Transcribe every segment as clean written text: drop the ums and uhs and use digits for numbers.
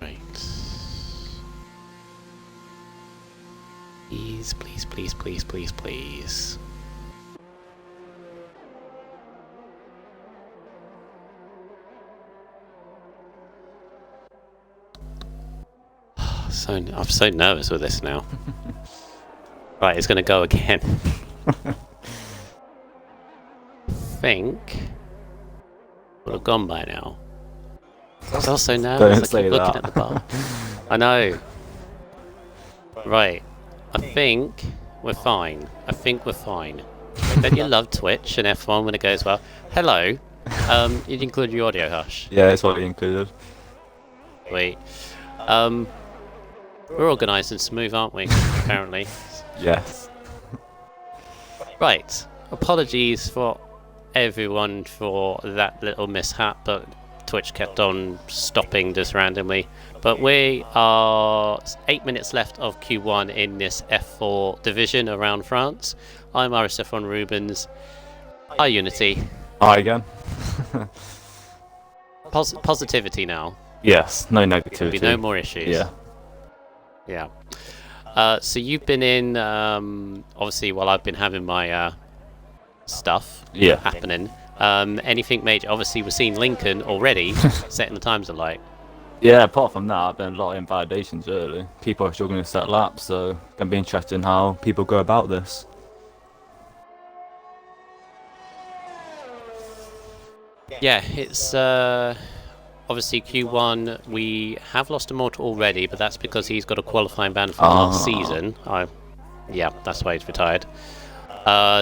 Right. Please, please, please, please, please, please. I'm so nervous with this now. Right, it's going to go again. Think would have gone by now. I was also nervous. I keep looking at the bar. I know. Right. I think we're fine. Don't you love Twitch and F1 when it goes well? Hello. You'd include your audio, Hush. Yeah, it's already included. Wait. We're organised and smooth, aren't we? Apparently. Yes. Right. Apologies for everyone for that little mishap, but Twitch kept on stopping just randomly. But we are 8 minutes left of Q1 in this F4 division around France. I'm RSF1 Rubens. Hi Unity. Hi again. Positivity now. Yes, no negativity. There'll be no more issues. Yeah. Yeah. So you've been in, obviously, while I've been having my stuff happening. Anything major? Obviously, we've seen Lincoln already setting the times alight. Yeah, apart from that, I've been a lot of invalidations really. People are struggling to set laps, so it's going to be interesting how people go about this. Yeah, it's obviously Q1. We have lost a motor already, but that's because he's got a qualifying ban from last season. Yeah, that's why he's retired.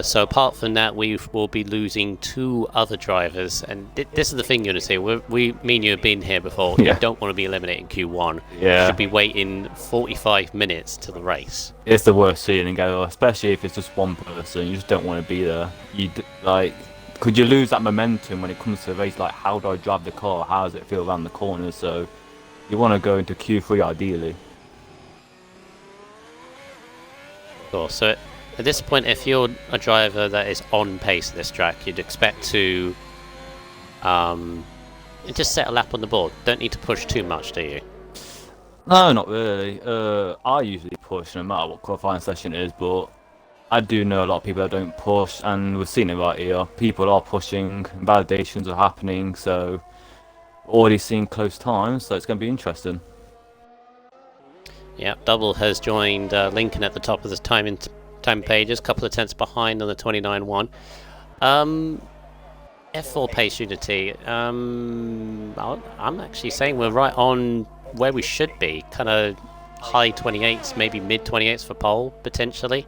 So apart from that, we will be losing 2 other drivers, and this is the thing, Unity. Me and you have been here before. Yeah. You don't want to be eliminating Q1. Yeah. You should be waiting 45 minutes to the race. It's the worst feeling ever, especially if it's just one person. You just don't want to be there. Could you lose that momentum when it comes to the race? Like, how do I drive the car? How does it feel around the corners? So you want to go into Q3 ideally. Cool. So at this point, if you're a driver that is on pace at this track, you'd expect to just set a lap on the board. Don't need to push too much, do you? No, not really. I usually push no matter what qualifying session it is, but I do know a lot of people that don't push, and we've seen it right here. People are pushing, validations are happening, so already seeing close times, so it's going to be interesting. Yeah, Double has joined Lincoln at the top of the time pages, a couple of tenths behind on the 29.1. F4 pace Unity. I'm actually saying we're right on where we should be, kind of high 28s, maybe mid 28s for pole potentially.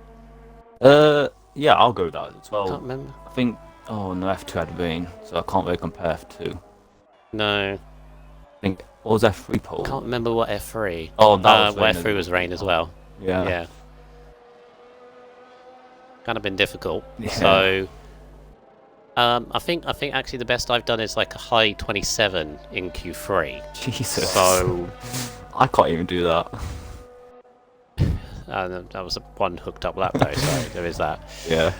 Yeah, I'll go with that as well. Can't remember. I think, no, F2 had rain, so I can't really compare F2. No. I think, what was F3 pole? Can't remember what F3. Oh, that was where rain. F3 was rain as well. Yeah. Kind of been difficult. Yeah. So, I think actually the best I've done is like a high 27 in Q3. Jesus. So, I can't even do that. that was a one hooked up lap though, so there is that. Yeah.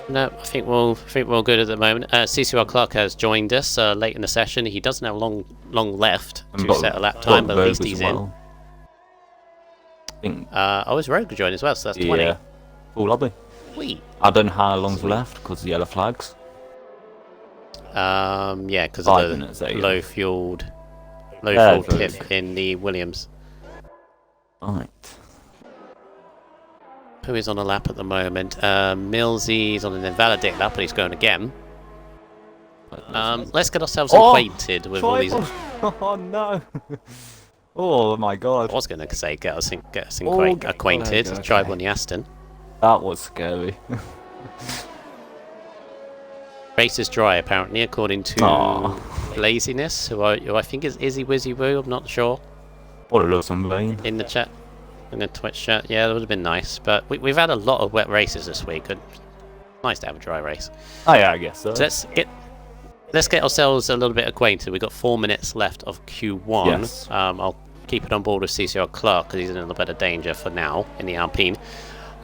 No, I think we're all good at the moment. CCR Clark has joined us late in the session. He doesn't have long left to set a lap time, but at least he's in. I think. It's Rogue joined as well, so that's 20. Yeah. Full lobby. Sweet. I don't know how long's left because the yellow flags. Yeah, because of the low fueled tip in the Williams. Right. Who is on a lap at the moment? Millsy's on an invalidate lap, but he's going again. Let's get ourselves acquainted with all these. Oh no! Oh my god! I was going to say get us acquainted. Okay. Drive on the Aston. That was scary. Race is dry, apparently, according to Laziness, who I think is Izzy Wizzy Woo. I'm not sure. What a love some rain. In the chat. In the Twitch chat, yeah, that would have been nice. But we've had a lot of wet races this week. Nice to have a dry race. Oh yeah, I guess so. So let's get ourselves a little bit acquainted. We've got 4 minutes left of Q1. Yes. I'll keep it on board with CCR Clark because he's in a little bit of danger for now in the Alpine.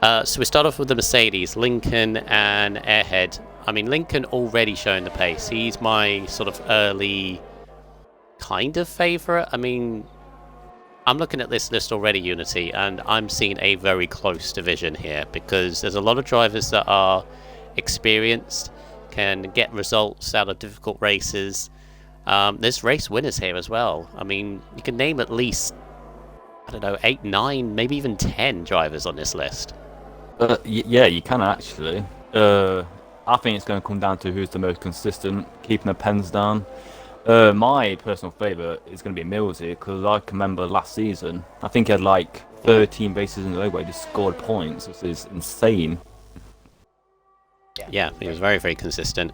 So we start off with the Mercedes, Lincoln and Airhead. I mean, Lincoln already showing the pace. He's my sort of early kind of favourite. I mean, I'm looking at this list already, Unity, and I'm seeing a very close division here because there's a lot of drivers that are experienced, can get results out of difficult races. There's race winners here as well. I mean, you can name at least, I don't know, 8, 9, maybe even 10 drivers on this list. Yeah, you can actually. I think it's going to come down to who's the most consistent, keeping the pens down. My personal favourite is going to be Millsy, because I can remember last season, I think he had like 13 races in a row where he just scored points, which is insane. Yeah, he was very, very consistent.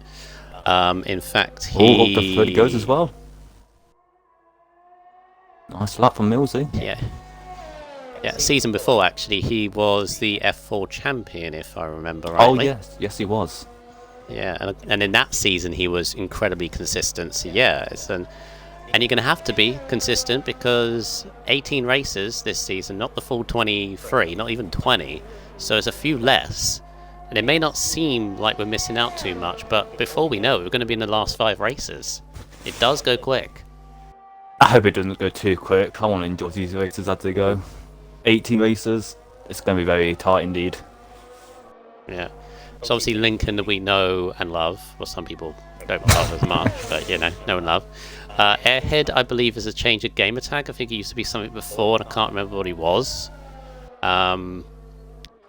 In fact, he... up to 30 goes as well. Nice lap from Millsy. Yeah. Yeah, season before, actually, he was the F4 champion, if I remember rightly. Oh, yes, he was. Yeah, and in that season, he was incredibly consistent. So, yeah, and you're going to have to be consistent because 18 races this season, not the full 23, not even 20. So, it's a few less. And it may not seem like we're missing out too much, but before we know it, we're going to be in the last 5 races. It does go quick. I hope it doesn't go too quick. I want to enjoy these races as they go. 18 races, it's going to be very tight indeed. Yeah. So obviously Lincoln we know and love. Well, some people don't love as much, but know and love. Airhead, I believe, is a change of gamer tag. I think he used to be something before, and I can't remember what he was.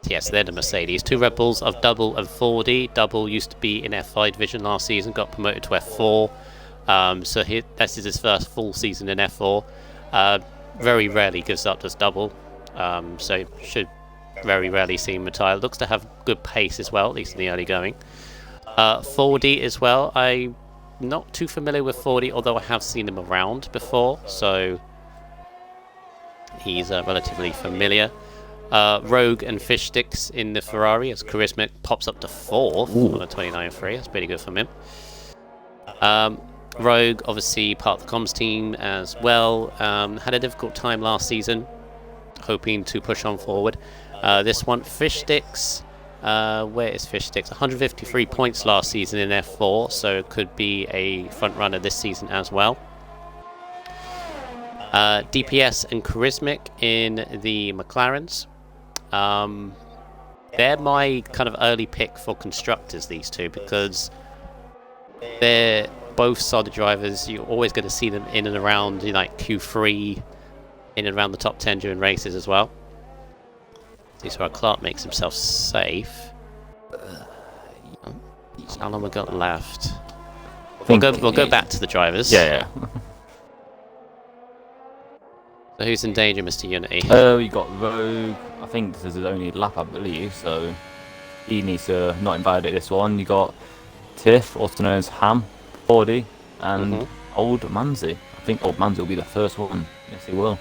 Yes, they're the Mercedes. 2 Red Bulls of Double and 4D. Double used to be in F5 division last season, got promoted to F4. So this is his first full season in F4. Very rarely gives up this Double. So should very rarely see him retire. Looks to have good pace as well, at least in the early going. 4D as well. I'm not too familiar with 4D, although I have seen him around before, so he's relatively familiar. Rogue and Fish Sticks in the Ferrari as Charismatic pops up to 4th on a 29.3. That's pretty good from him. Rogue, obviously part of the comms team as well. Had a difficult time last season, hoping to push on forward. This one, Fish Sticks. Where is Fish Sticks? 153 points last season in F4, so it could be a front runner this season as well. DPS and Charismatic in the McLarens. They're my kind of early pick for constructors, these two, because they're both solid drivers. You're always going to see them in and around like Q3, in and around the top 10 during races as well. This is where Clark makes himself safe. How long we got left? We'll go back to the drivers. Yeah. So who's in danger, Mr. Unity? We got Rogue. I think this is his only lap, I believe, so he needs to not invalidate this one. You got Tiff, also known as Ham, 40, and Old Manzi. I think Old Manzi will be the first one. Yes, he will.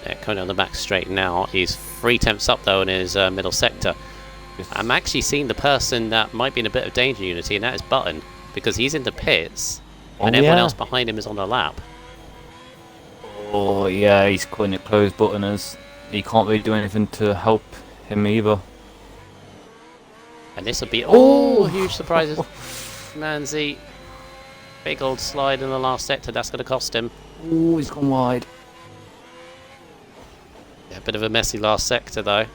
Yeah, coming on the back straight now. He's 3/10 up though in his middle sector. I'm actually seeing the person that might be in a bit of danger, Unity, and that is Button, because he's in the pits, and everyone else behind him is on the lap. Oh yeah, he's cutting it close, Button is. He can't really do anything to help him either. And this will be huge surprises. Manzi, big old slide in the last sector. That's going to cost him. Oh, he's gone wide. Yeah, a bit of a messy last sector though.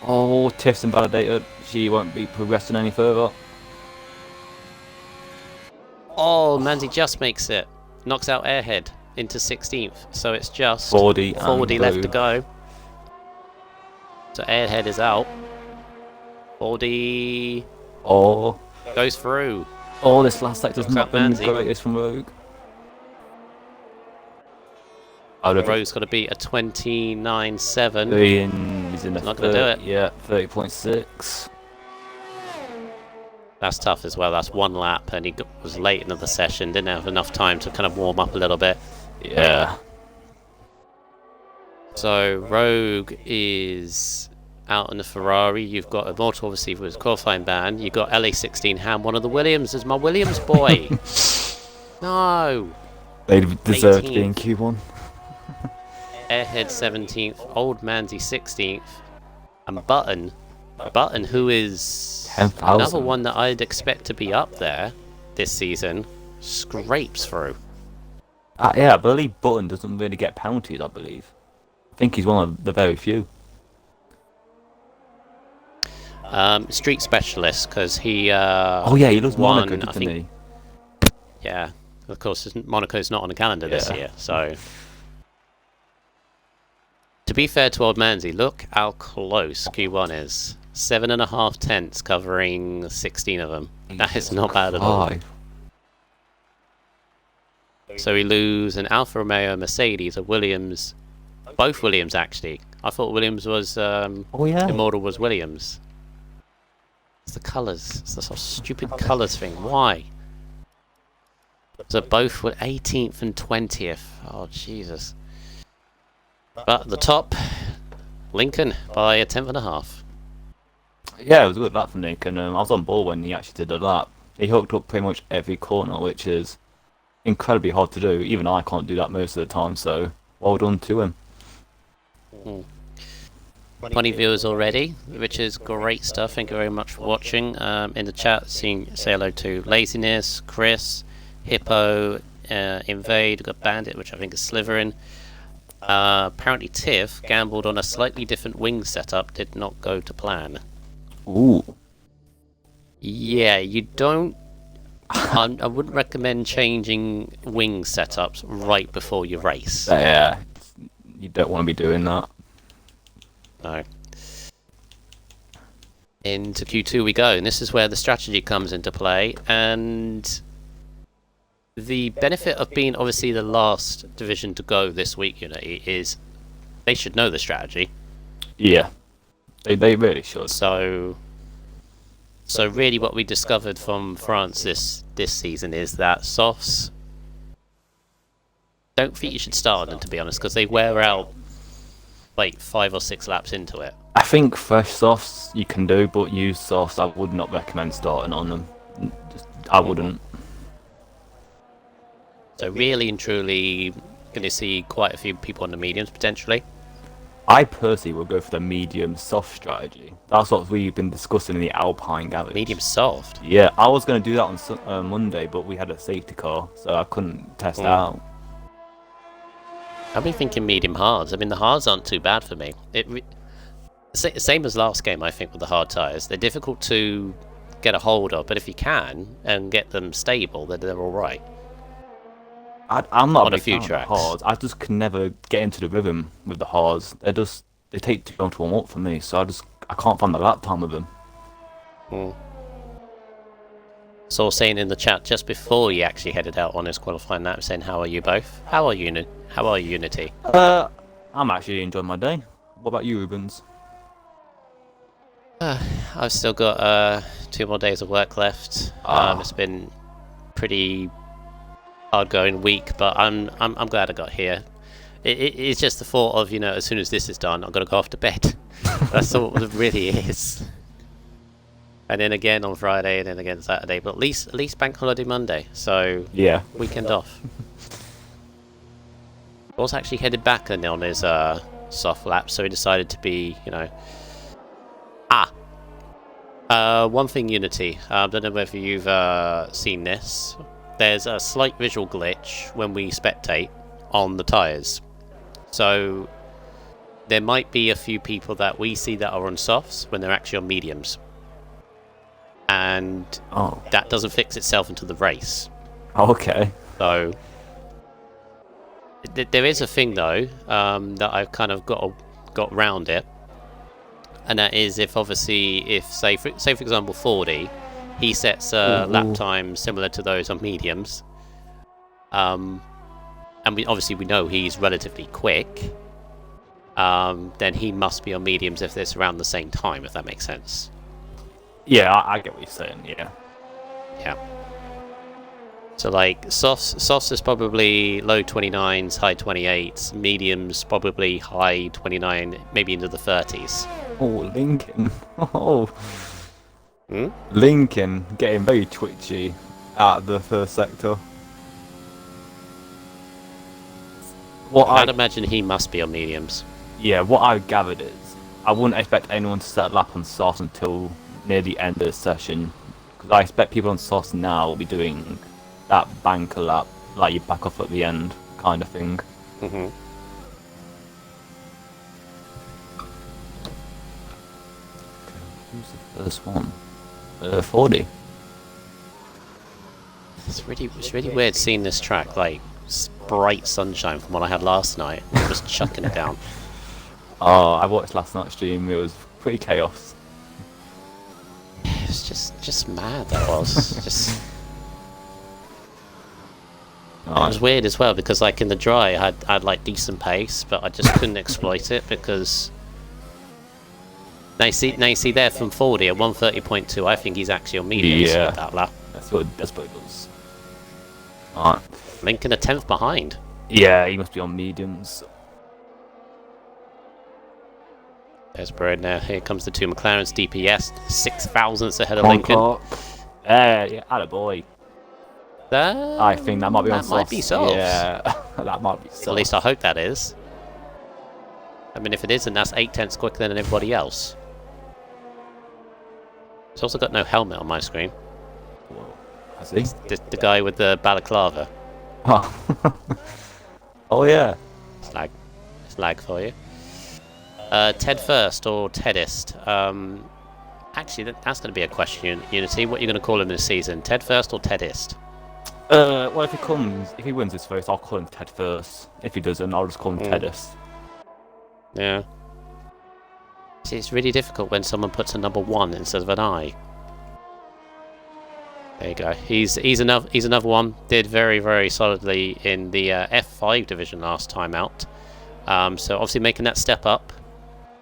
Oh, Tiff's invalidated. She won't be progressing any further. Oh, Manzi just makes it. Knocks out Airhead into 16th. So it's just 40 left to go. So Airhead is out. 40 goes through. Oh, this last sector's not been the greatest from Rogue. Rogue's got to beat a 29.7. He's in the not going to do it. Yeah, 30.6. That's tough as well. That's one lap, and he was late into the session. Didn't have enough time to kind of warm up a little bit. Yeah. So Rogue is out in the Ferrari. You've got Immortal, obviously, with his qualifying ban. You've got LA16 Ham. One of the Williams is my Williams boy. No. They deserve to be in Q1. Airhead 17th. Old Manzi 16th. And Button, who is 10,000. Another one that I'd expect to be up there this season scrapes through. Yeah, I believe Button doesn't really get penalties, I believe. I think he's one of the very few. Street specialist, because he oh yeah, he loves won, Monaco, didn't he? Yeah, of course, Monaco's not on the calendar this year, so... To be fair to Old Manzi, look how close Q1 is. 7.5 tenths covering 16 of them. That is not bad at all. So we lose an Alfa Romeo, a Mercedes, a Williams, both Williams actually. I thought Williams was, Immortal was Williams. It's the colours, it's the sort of stupid colours thing, why? So both were 18th and 20th, oh Jesus. But at the top, Lincoln by a 10.5. Yeah, it was a good lap for Nick, and I was on board when he actually did the lap. He hooked up pretty much every corner, which is incredibly hard to do. Even I can't do that most of the time, so well done to him. 20 viewers already, which is great stuff. Thank you very much for watching. In the chat, say hello to Laziness, Chris, Hippo, Invade, we've got Bandit, which I think is Slytherin. Apparently Tiff gambled on a slightly different wing setup, did not go to plan. Ooh. Yeah, you don't... I wouldn't recommend changing wing setups right before you race. Yeah, you don't want to be doing that. No. Into Q2 we go, and this is where the strategy comes into play, and the benefit of being obviously the last division to go this week, Unity, is they should know the strategy. Yeah, they really should. So really what we discovered from France this season is that softs, don't think you should start on them, to be honest, because they wear out like 5 or 6 laps into it. I think fresh softs you can do, but used softs I would not recommend starting on them. I wouldn't. So really and truly going to see quite a few people on the mediums potentially. I personally will go for the medium soft strategy. That's what we've been discussing in the Alpine garage. Medium soft? Yeah, I was going to do that on Monday, but we had a safety car, so I couldn't test out. I've been thinking medium hards. I mean, the hards aren't too bad for me. Same as last game, I think, with the hard tyres. They're difficult to get a hold of, but if you can and get them stable, then they're all right. I'm not on a a few big fan tracks. of the hards. I just can never get into the rhythm with the hards. They take too long to warm up for me, so I can't find the lap time with them. So saying in the chat just before you actually headed out on his qualifying lap, saying how are you both? How are you Unity? I'm actually enjoying my day. What about you, Rubens? I've still got 2 more days of work left. It's been pretty hard-going week, but I'm glad I got here. It's just the thought of, as soon as this is done, I've got to go off to bed. That's all it really is. And then again on Friday, and then again Saturday, but at least Bank Holiday Monday, so yeah, weekend off. Was actually headed back on his soft lap, so he decided to be, one thing, Unity. I don't know whether you've seen this. There's a slight visual glitch when we spectate on the tyres. So there might be a few people that we see that are on softs when they're actually on mediums. And that doesn't fix itself until the race. Okay. So there is a thing though that I've kind of got round it, and that is if say for example 40, he sets a lap time similar to those on mediums, and we know he's relatively quick. Then he must be on mediums if it's around the same time, if that makes sense. Yeah, I get what you're saying. Yeah. So like softs is probably low 29s, high 28s. Mediums probably high 29, maybe into the 30s. Oh, Lincoln. Lincoln getting very twitchy at the first sector. I'd imagine he must be on mediums. Yeah, what I gathered is I wouldn't expect anyone to set a lap on soft until near the end of the session, because I expect people on SOS now will be doing that banker lap, like you back off at the end kind of thing. Mm-hmm. Who's the first one? 40. It's really weird seeing this track, like bright sunshine from what I had last night. Just chucking it down. Oh, I watched last night's stream. It was pretty chaos. It's just mad. That was just. It was weird as well because, like, in the dry, I had like decent pace, but I just couldn't exploit it because. Now you see there from 40 at 130.2. I think he's actually on mediums with that lap. That's what it does. Alright. Lincoln a 10th behind. Yeah, he must be on mediums. There's Bird now. Here comes the two McLarens. DPS 6 thousandths ahead of Lincoln. Yeah, attaboy. I think that might be on That might be soft. Yeah, that might be soft. At least I hope that is. I mean, if it isn't, that's 8 tenths quicker than everybody else. He's also got no helmet on my screen. Whoa. Has he? The guy with the balaclava. Oh. Oh yeah. It's lag for you. Ted first or Tedist? Actually, that's going to be a question, Unity. What are you going to call him this season? Ted first or Tedist? Well, if he wins his first, I'll call him Ted first. If he doesn't, I'll just call him Tedist. Yeah. See, it's really difficult when someone puts a number 1 instead of an I. There you go. He's another one. Did very, very solidly in the F5 division last time out. So obviously making that step up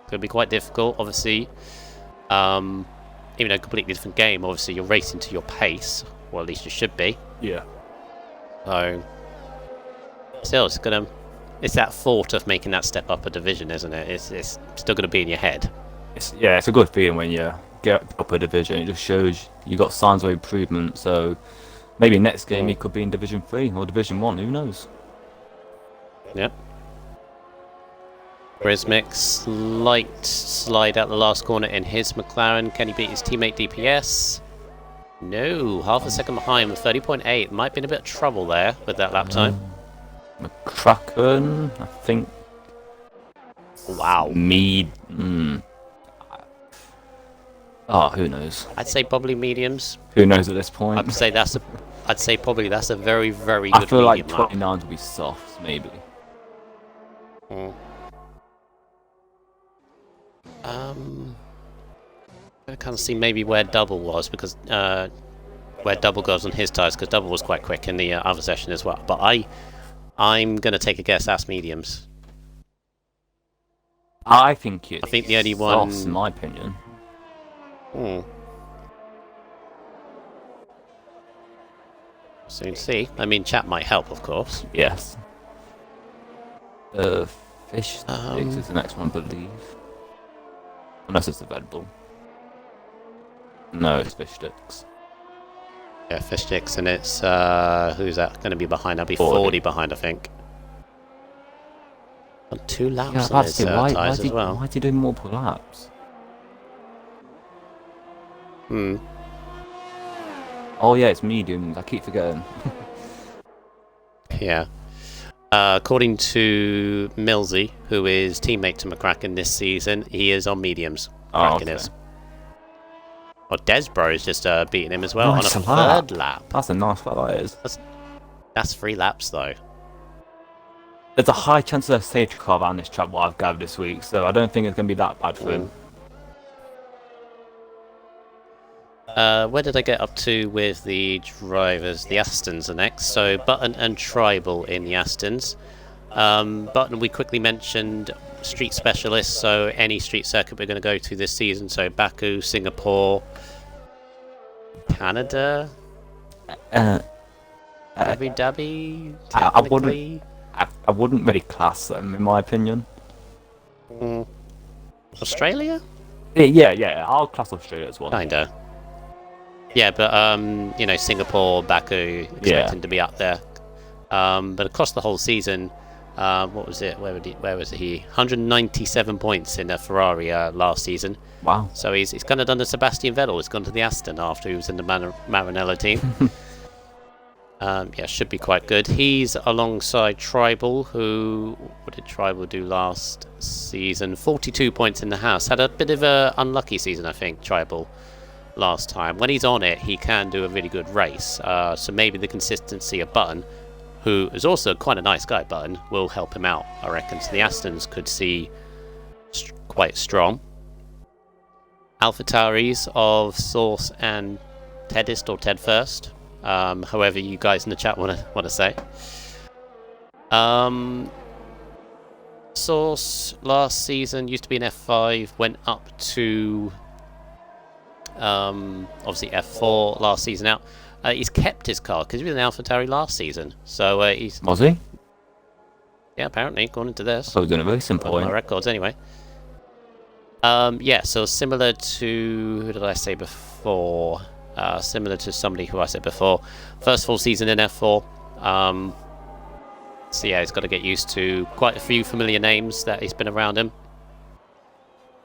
could be quite difficult. Obviously, even though a completely different game, obviously you're racing to your pace, or at least you should be. Yeah. So still, it's that thought of making that step up a division, isn't it? It's still gonna be in your head. It's a good feeling when you get up a division. It just shows you got signs of improvement. So maybe next game he could be in Division 3 or Division 1. Who knows? Yep. Brismic slight slide out the last corner in his McLaren. Can he beat his teammate DPS? No, half a second behind with 30.8. Might be in a bit of trouble there with that lap time. McCracken, I think. Wow. Oh, who knows? I'd say probably mediums. Who knows at this point? I'd say probably that's a very, very good I feel like medium lap. 29 will be soft, maybe. I can't see maybe where Double was because where Double goes on his tyres because Double was quite quick in the other session as well. But I'm gonna take a guess. That's mediums. I think the only one, in my opinion. Soon see. I mean, chat might help, of course. Yes. Fish sticks is the next one, I believe. Unless it's the Red Bull. No, it's fish sticks. Yeah, fish sticks, and it's who's that going to be behind? That'll be 40 behind, I think. On 2 laps on his tyres as well. Why is he doing multiple laps? Oh yeah, it's mediums. I keep forgetting. Yeah. According to Millsy, who is teammate to McCracken this season, he is on mediums. McCracken is. Oh, Desbro is just beating him as well on a third lap. That's a nice lap, that is. That's 3 laps though. There's a high chance of a safety car around this track, what I've gathered this week, so I don't think it's going to be that bad for him. Where did I get up to with the drivers? The Astons are next. So Button and Tribal in the Astons. Button, we quickly mentioned street specialists, so any street circuit we're going to go to this season. So Baku, Singapore, Canada, Abu Dhabi. I wouldn't really class them, in my opinion. Australia? Yeah, I'll class Australia as well. Kinda. Yeah, but you know, Singapore, Baku, expecting to be up there. But across the whole season, What was it? Where was he? 197 points in a Ferrari last season. Wow. So he's kind of done the Sebastian Vettel. He's gone to the Aston after he was in the Maranello team. Yeah, should be quite good. He's alongside Tribal, what did Tribal do last season? 42 points in the house. Had a bit of a unlucky season, I think, Tribal, last time. When he's on it, he can do a really good race. So maybe the consistency of Button, who is also quite a nice guy, Button, will help him out, I reckon. So the Astons could see quite strong. AlphaTauris of Source and Tedist, or Ted First. However you guys in the chat want to say. Source last season used to be an F5, went up to obviously F4 last season out. He's kept his car because he was an AlphaTauri last season. So he's... Was he? Yeah, apparently, according to this. So he's doing a very simple on my records anyway. Yeah, so similar to... Who did I say before? Similar to somebody who I said before. First full season in F4. So yeah, he's got to get used to quite a few familiar names that he's been around him.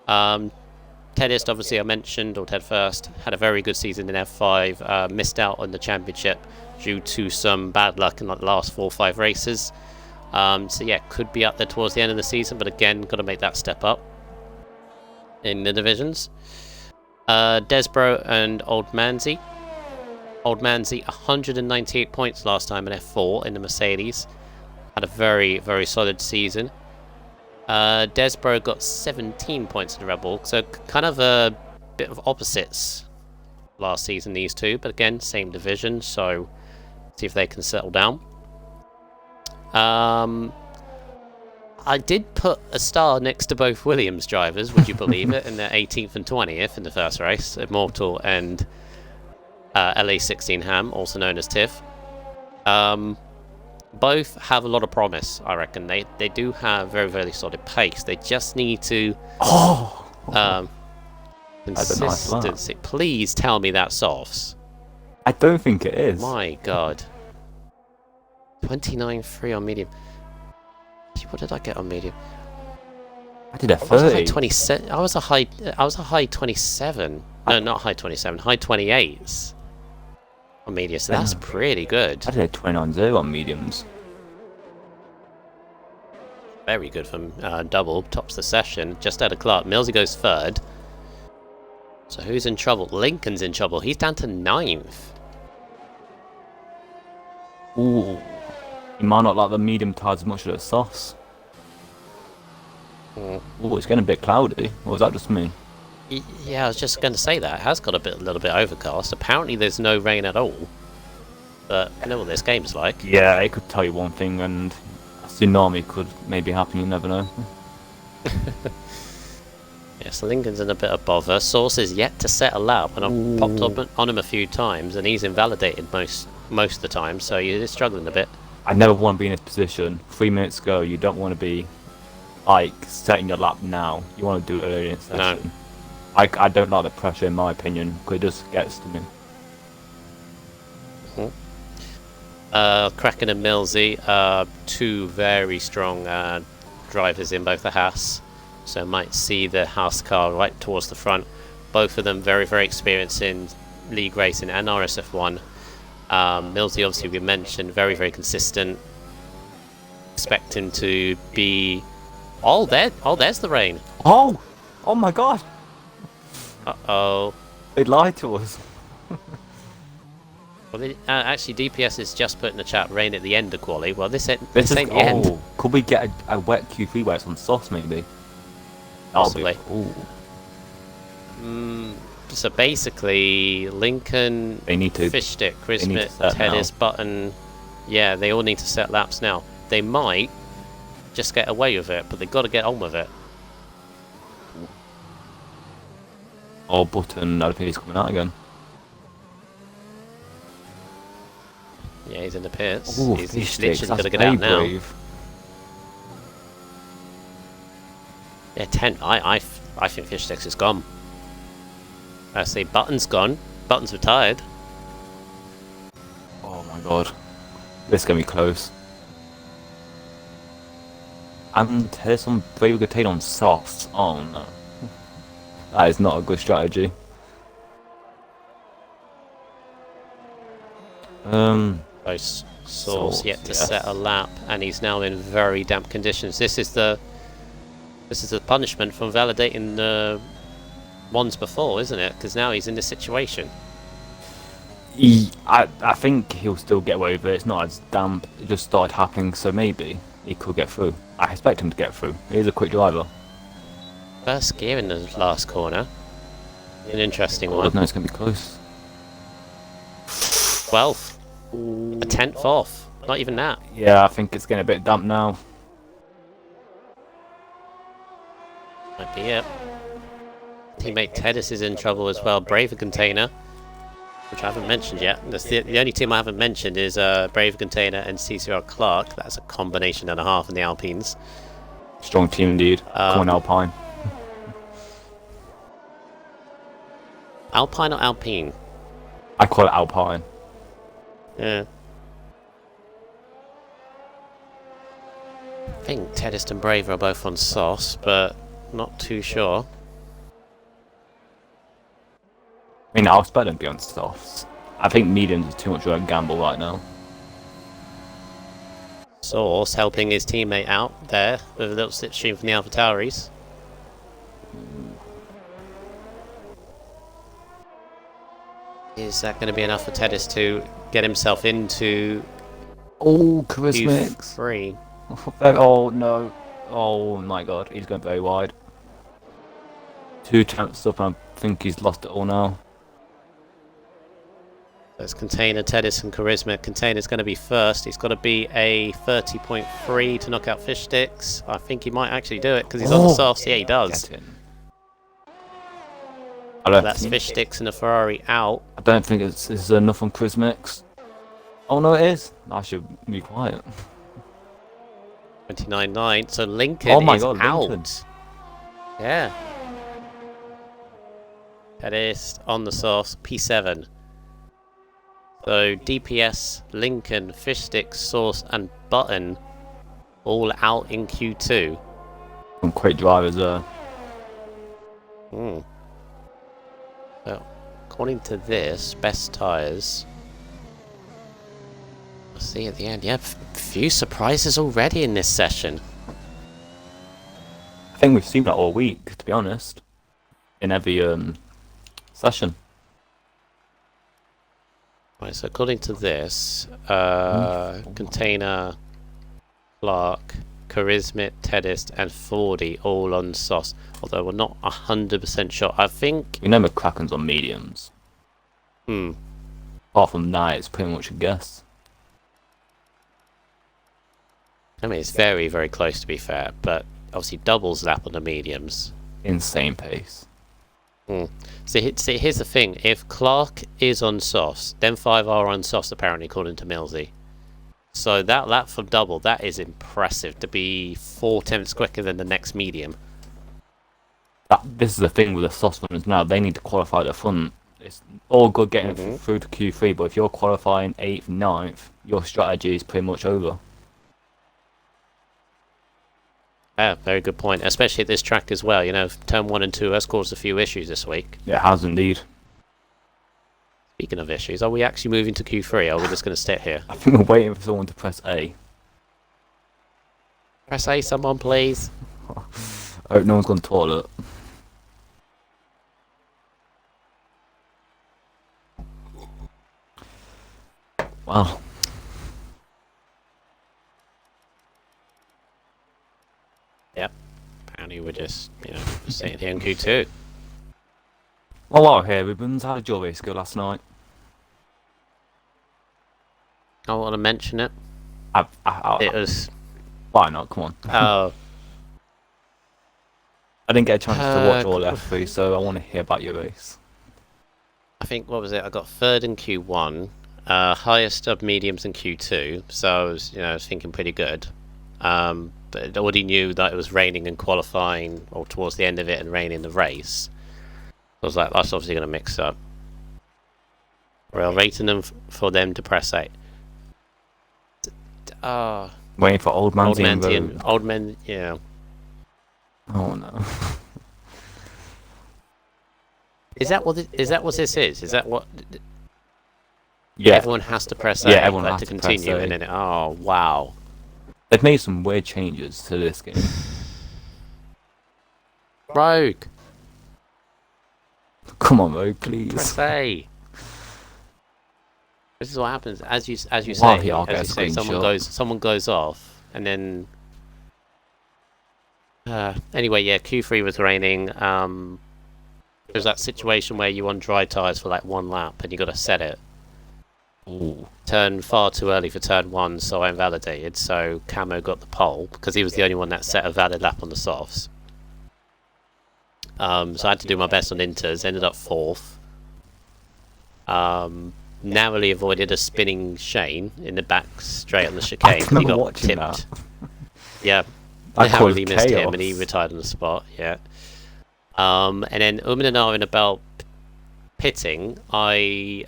Tedist, obviously I mentioned, or Ted First, had a very good season in F5. Missed out on the championship due to some bad luck in the last 4 or 5 races. So yeah, could be up there towards the end of the season, but again, got to make that step up in the divisions. Desbro and Old Manzi. Old Manzi, 198 points last time in F4 in the Mercedes. Had a very, very solid season. Desbro got 17 points in the Red Bull, so kind of a bit of opposites last season, these two, but again, same division, so see if they can settle down. I did put a star next to both Williams drivers, would you believe it, in the 18th and 20th in the first race, Immortal and LA16 Ham, also known as Tiff. Both have a lot of promise, I reckon. They do have very, very solid pace. They just need to... consistency. Nice. Please tell me that's softs. I don't think it is. My God. 29.3 on medium. What did I get on medium? I did a 30. I was a high 27. No, not high 27. High 28s on medium. So that's pretty good. I did a 29.0 on mediums. Very good from double. Tops the session. Just out of Clark. Millsy goes third. So who's in trouble? Lincoln's in trouble. He's down to 9th. Ooh. You might not like the medium tires as much as the softs. Oh, it's getting a bit cloudy. Or was that just me? Yeah, I was just going to say that. It has got a little bit overcast. Apparently there's no rain at all. But you know what this game's like. Yeah, it could tell you one thing and a tsunami could maybe happen, you never know. Yes, Lincoln's in a bit of bother. Source is yet to set a lap, and I've popped up on him a few times, and he's invalidated most of the time, so he's struggling a bit. I never want to be in this position. 3 minutes ago, you don't want to be like setting your lap now. You want to do it early in the session. No. I don't like the pressure, in my opinion, because it just gets to me. Kraken and Millsy are two very strong drivers in both the Haas, so might see the Haas car right towards the front. Both of them very, very experienced in league racing and RSF1. Millsy, obviously, we mentioned, very, very consistent. Expect him to be... Oh, there's the rain. Oh my God. Uh-oh. They lied to us. Well, actually, DPS is just put in the chat rain at the end of quali. Well, this ain't the end. Could we get a wet Q3 where it's on softs, maybe? Possibly. So basically, Lincoln, Fishstick, Christmas, Tennis, Button, yeah, they all need to set laps now. They might just get away with it, but they've got to get on with it. Oh, Button, I don't think he's coming out again. Yeah, he's in the pits. Ooh, he's literally got to get out now. Yeah, 10. I think Fishsticks is gone. I see Button's gone. Button's retired. Oh my God. This is going to be close. And there's some very good take on softs. Oh no. That is not a good strategy. Source yet to set a lap, and he's now in very damp conditions. This is the punishment from validating the ones before, isn't it? Because now he's in this situation. I think he'll still get away with it. It's not as damp. It just started happening, so maybe he could get through. I expect him to get through. He's a quick driver. First gear in the last corner. An interesting one. No, it's going to be close. 12th. A 10th off. Not even that. Yeah, I think it's getting a bit damp now. Might be it. Teammate Tedis is in trouble as well. Braver Container, which I haven't mentioned yet. The only team I haven't mentioned is Braver Container and CCR Clark. That's a combination and a half in the Alpines. Strong team indeed. Come on, Alpine. Alpine or Alpine? I call it Alpine. Yeah. I think Tedis and Braver are both on sauce, but not too sure. I mean, I'll expect them to be on softs. I think mediums is too much of a gamble right now. Source helping his teammate out there with a little slipstream from the AlphaTauris. Is that going to be enough for Tedis to get himself into Charismix. Q3? Oh no. Oh my god, he's going very wide. 2 chances up and I think he's lost it all now. There's Container, Tedis and Charisma. Container's going to be first. He's got to be a 30.3 to knock out Fish Sticks. I think he might actually do it because he's on the softs. Yeah, he does. That's Fish Sticks and a Ferrari out. I don't think it's enough on Charismix. Oh no, it is. I should be quiet. 29.9. So Lincoln is out. Lincoln. Yeah. Tedis on the sauce. P7. So DPS, Lincoln, Fish Sticks, Source, and Button all out in Q2. Some quick drivers there. So, according to this, best tyres. We'll see at the end. Yeah, few surprises already in this session. I think we've seen that all week, to be honest. In every session. Right, so according to this, Container, Clark, Charismit, Tedist, and 40 all on sauce. Although we're not 100% sure. I think... We know McCracken's on mediums. Apart from that, it's pretty much a guess. I mean, it's very, very close to be fair, but obviously doubles lap on the mediums. Insane pace. So here's the thing. If Clark is on softs, then 5 are on softs, apparently, according to Millsy. So that lap for double, that is impressive to be 4 tenths quicker than the next medium. This is the thing with the soft ones now. They need to qualify at the front. It's all good getting through to Q3, but if you're qualifying 8th, 9th, your strategy is pretty much over. Yeah, very good point. Especially at this track as well. You know, turn 1 and 2 has caused a few issues this week. Yeah, it has indeed. Speaking of issues, are we actually moving to Q3 or are we just going to sit here? I think we're waiting for someone to press A. Press A, someone, please. I hope no one's gone to the toilet. Wow. Yep. Apparently we're just, sitting here in Q2. Well, while we're here, Ribbons, how did your race go last night? I want to mention it. It was... Why not? Come on. Oh. I didn't get a chance to watch all F3, so I want to hear about your race. I think, what was it? I got 3rd in Q1, highest of mediums in Q2, so I was thinking pretty good. But I already knew that it was raining in qualifying, or towards the end of it, and rain in the race. I was like, that's obviously going to mix up. Well, rating them for them to press 8. Waiting for old man to old men, yeah. Oh no. Is that what this is? Is that what? Yeah. Everyone has to press A, yeah, everyone like has to to continue, press A. and then oh wow. They've made some weird changes to this game. Rogue, Come on, Rogue, please. press A. This is what happens as you Wow, say. yeah, I'll As get you a say, screenshot. someone goes off, and then. Anyway, yeah, Q3 was raining. There's that situation where you on dry tyres for like one lap, and you got to set it. Ooh. Turned far too early for turn 1, so I invalidated. So Camo got the pole because he was the only one that set a valid lap on the softs. So I had to do my best on inters. Ended up 4th. Narrowly avoided a spinning Shane in the back straight on the chicane because he got tipped. That. Yeah, I narrowly missed chaos. him and he retired on the spot. Yeah. And then and Arin about pitting, I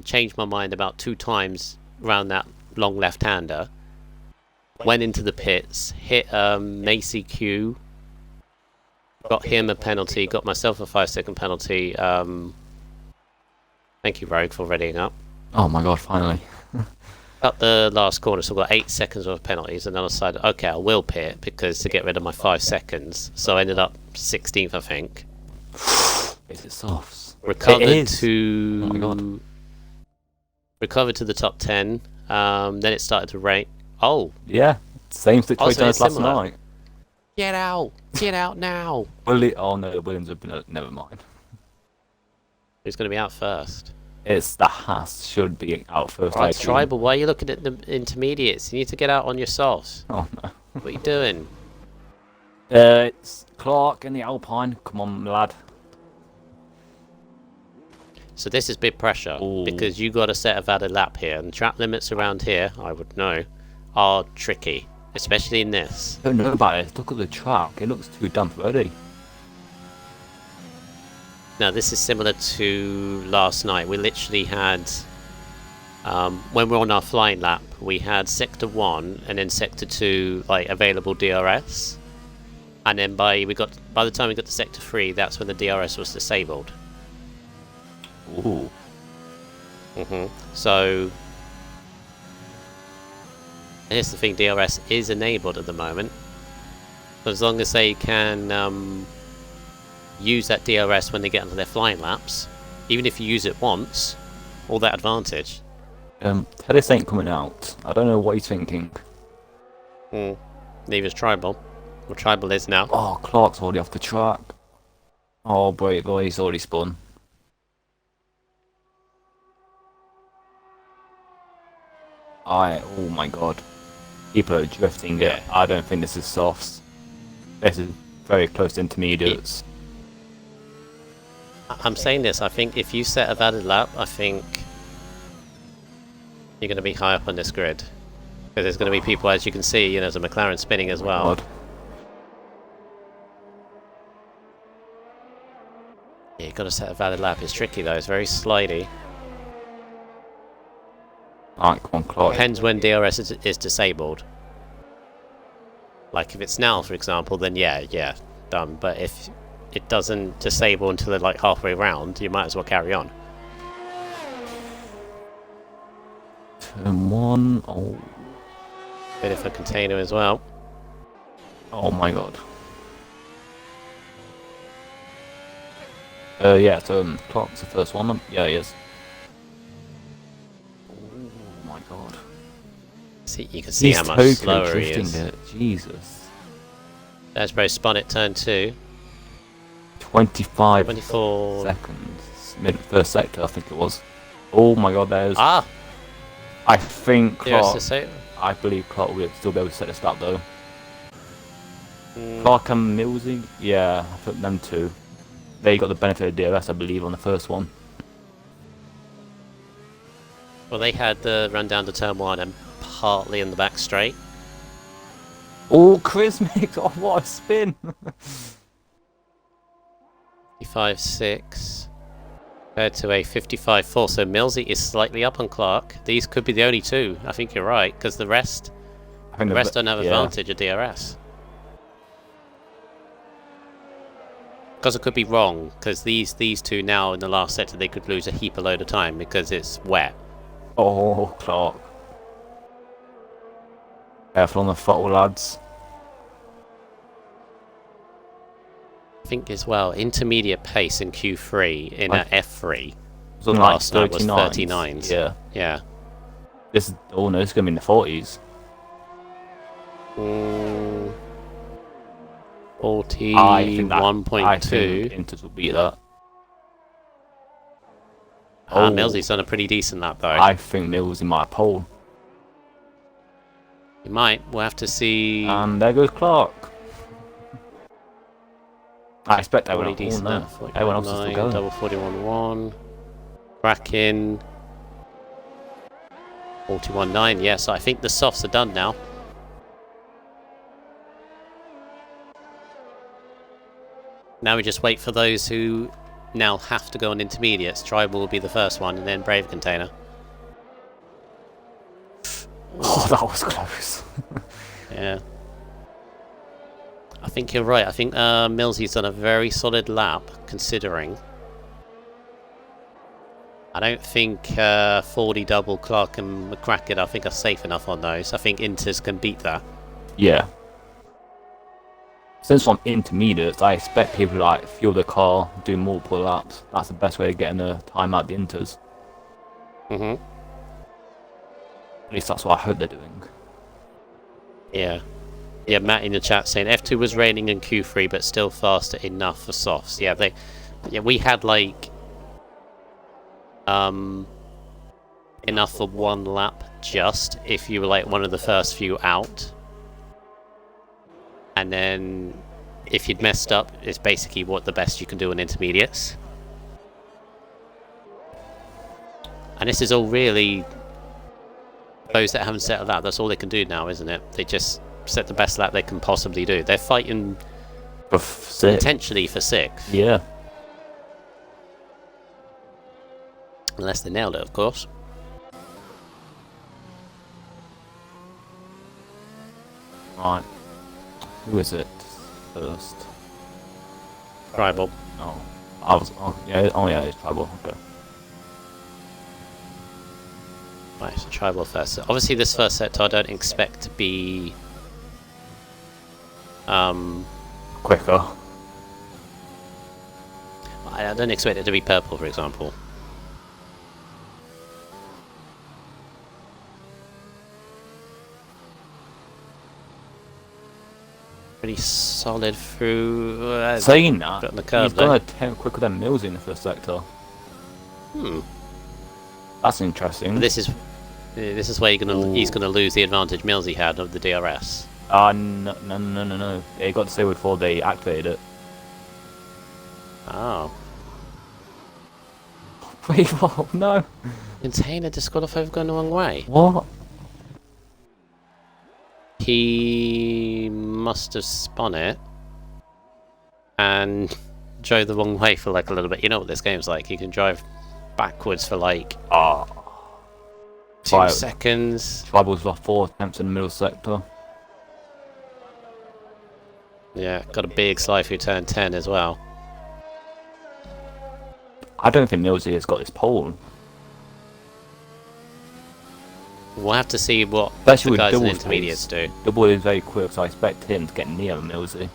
changed my mind about 2 times around that long left-hander. Went into the pits, hit Macy Q, got him a penalty, got myself a 5-second penalty. Thank you, Rogue, for readying up. Oh my god, finally. Cut the last corner, so I've got 8 seconds of penalties, and then I decided, okay, I will pit because to get rid of my 5 seconds. So I ended up 16th, I think. Is it softs? Recovered to. Oh my god. Recovered to the top 10. Then it started to rain. Oh. Yeah, same situation as last similar. night. Get out! Get out now! Oh no, Williams have been. Never mind. Who's going to be out first? It's the Haas should be out first. Right, Tribal, why are you looking at the intermediates? You need to get out on your softs. Oh no. What are you doing? It's Clark in the Alpine. Come on, lad. So this is big pressure. Ooh. Because you got to set a valid lap here. And track limits around here, I would know, are tricky. Especially in this. I don't know about it. Look at the track. It looks too damp already. Now this is similar to last night. We literally had, when we were on our flying lap, we had sector 1 and then sector 2 like available DRS, and then by the time we got to sector 3, that's when the DRS was disabled. Ooh. So here's the thing: DRS is enabled at the moment, but as long as they can use that DRS when they get onto their flying laps, even if you use it once, all that advantage. Teddy's ain't coming out. I don't know what he's thinking. Neither's Tribal. Well, Tribal is now. Oh, Clark's already off the track. Oh, brave boy, he's already spun. Oh my god. People are drifting it. I don't think this is softs. This is very close to intermediates. I'm saying this, I think if you set a valid lap, I think you're going to be high up on this grid. Because there's going to be people, as you can see, you know, there's a McLaren spinning as well. God. Yeah, you've got to set a valid lap. It's tricky though, it's very slidey. Alright, come on, Clark. Depends when DRS is disabled. Like if it's now, for example, then yeah, done. But if it doesn't disable until they're like halfway round, you might as well carry on. Turn 1. Oh. Bit of a container as well. Oh my god. Yeah, so Clark's the first one. Yeah, he is. Oh my god. See, you can see how much slower he is. It. Jesus. There's Bro spun it, turn 2. 24 seconds. First sector, I think it was. Oh my god, there's. Ah! I think Clark. Yes, I believe Clark will still be able to set this up though. Clark and Millsy? Yeah, I think them two. They got the benefit of DRS, I believe, on the first one. Well, they had the run down to turn 1 and partly in the back straight. Oh, Chris makes. Oh, what a spin! 55.6 compared to a 55.4. So Millsy is slightly up on Clark. These could be the only two. I think you're right, because the rest The rest don't have advantage of DRS. Because it could be wrong, because these two now in the last sector, they could lose a heap of load of time because it's wet. Oh, Clark. Careful on the throttle, lads. I think as well, intermediate pace in Q3 in F3. So last like night was 39s. Yeah. Yeah. This is, oh no, it's going to be in the 40s. 41.2. I think Inters will beat that. Millsy's done a pretty decent lap though. I think Millsy might pole. He might. We'll have to see. And there goes Clark. I expect everyone else is still going. Double 41.1. Bracken. 41.9. Yeah, so I think the softs are done now. Now we just wait for those who now have to go on intermediates. Tribal will be the first one, and then Brave Container. Oh, that was close. Yeah. I think you're right. I think Millsy's done a very solid lap, considering. I don't think 40 double Clark and McCracken, I think, are safe enough on those. I think Inters can beat that. Yeah. Since I'm intermediate, I expect people to like fuel the car, do multiple laps. That's the best way of getting the time out the Inters. Mhm. At least that's what I hope they're doing. Yeah. Yeah, Matt in the chat saying F2 was raining in Q3, but still faster enough for softs. Yeah, we had like enough for one lap, just if you were like one of the first few out. And then if you'd messed up, it's basically what the best you can do in intermediates. And this is all really those that haven't settled out. That's all they can do now, isn't it? They just set the best lap they can possibly do. They're fighting for potentially for 6th. Yeah. Unless they nailed it, of course. Right. Who is it first? Tribal. Oh, yeah, it's Tribal. Okay. Right, so Tribal first. So obviously, this first sector I don't expect to be quicker. I don't expect it to be purple, for example. Pretty solid through. Saying that, the curve, he's gonna attempt quicker than Millsy in the first sector. That's interesting. This is where he's gonna lose the advantage Millsy had of the DRS. No. It got disabled before they activated it. Oh. Wait, what? No. Container disqualified for going the wrong way. What? He must have spun it and drove the wrong way for like a little bit. You know what this game's like. You can drive backwards for like 2 seconds. Tribal's lost 4 attempts in the middle sector. Yeah, got a big slide through turn 10 as well. I don't think Millsy has got this pole. We'll have to see what especially the guys in double intermediates do. Double is very quick, so I expect him to get near Millsy.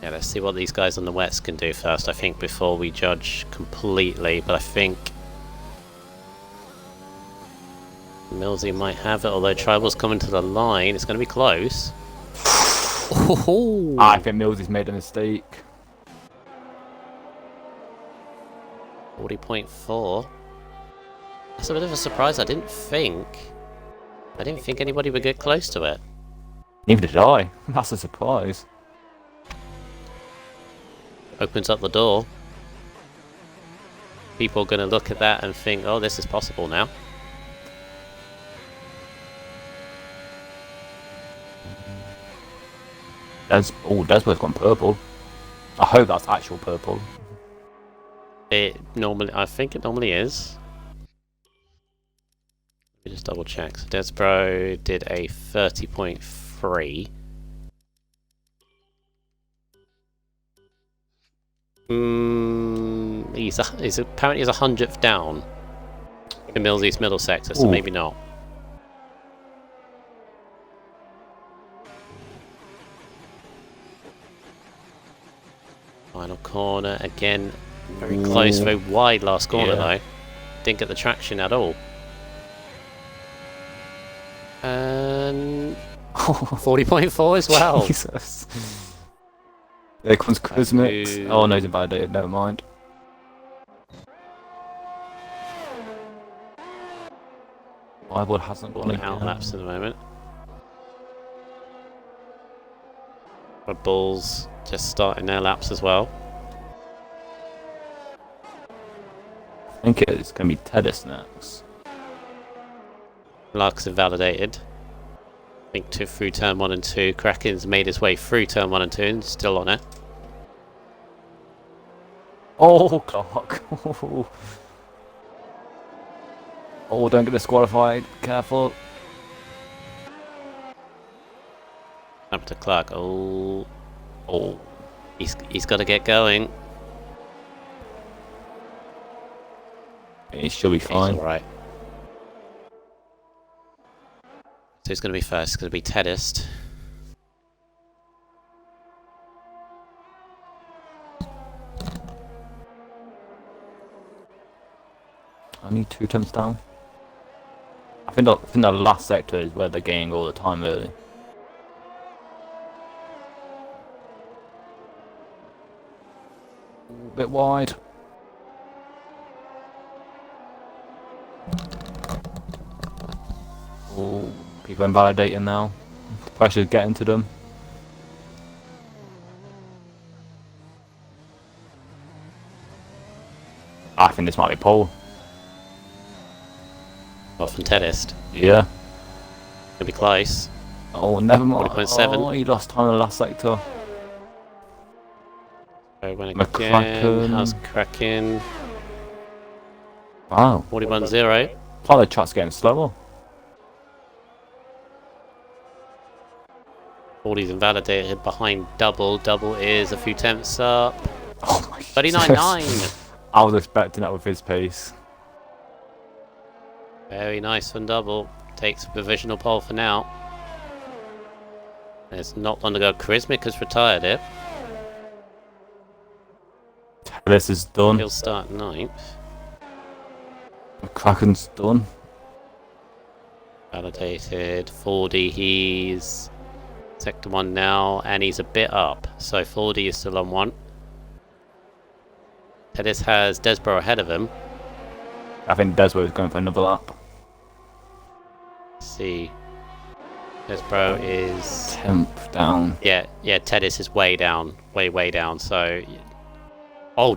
Yeah, let's see what these guys on the wets can do first, I think, before we judge completely. But I think Millsy might have it, although Tribal's coming to the line. It's going to be close. Oh, I think Millsy's made a mistake. 40.4. That's a bit of a surprise. I didn't think anybody would get close to it. Neither did I. That's a surprise. Opens up the door. People are going to look at that and think, oh, this is possible now. Despert's gone purple. I hope that's actual purple. I think it normally is. Let me just double check. So Desbro did a 30.3. He's apparently a 100th down in Millsy's middle sector, so maybe not. Final corner again, very close, very wide last corner though. Didn't get the traction at all. And 40.4 as well. Jesus. There comes Christmas. Oh no, he's invalidated, never mind. Bible hasn't got any out laps at the moment. Red Bulls just starting their laps as well. I think it's going to be Tedis next. Lark's invalidated. I think through turn 1 and 2. Kraken's made his way through turn 1 and 2 and still on it. Oh, Clark. Oh, don't get disqualified. Careful. Up to Clark. Oh, he's got to get going. He should be fine. He's all right. So who's going to be first? It's going to be Tedist. I need 2 attempts down. I think the last sector is where they're gaining all the time, really. A bit wide. Oh, people invalidating now. The pressure's getting to them. I think this might be pole. Off from Tedist. Yeah. It'll be close. Oh, never mind. 40.7. Oh, he lost time in the last sector. When again, how's Kraken? Wow. 41.0. Oh, the chat's getting slower. 40's invalidated behind double. Double is a few tenths up. Oh my 39.9. I was expecting that with his pace. Very nice from double. Takes a provisional pole for now. There's not long to go. Charismic has retired it. This is done. He'll start 9th. Kraken's done. Validated. 40, he's sector 1 now, and he's a bit up. So 40 is still on 1. Tedis has Desbro ahead of him. I think Desbro is going for another lap. Let's see. Desbro is 10th down. Yeah, Tedis is way down. Way down, so... Oh,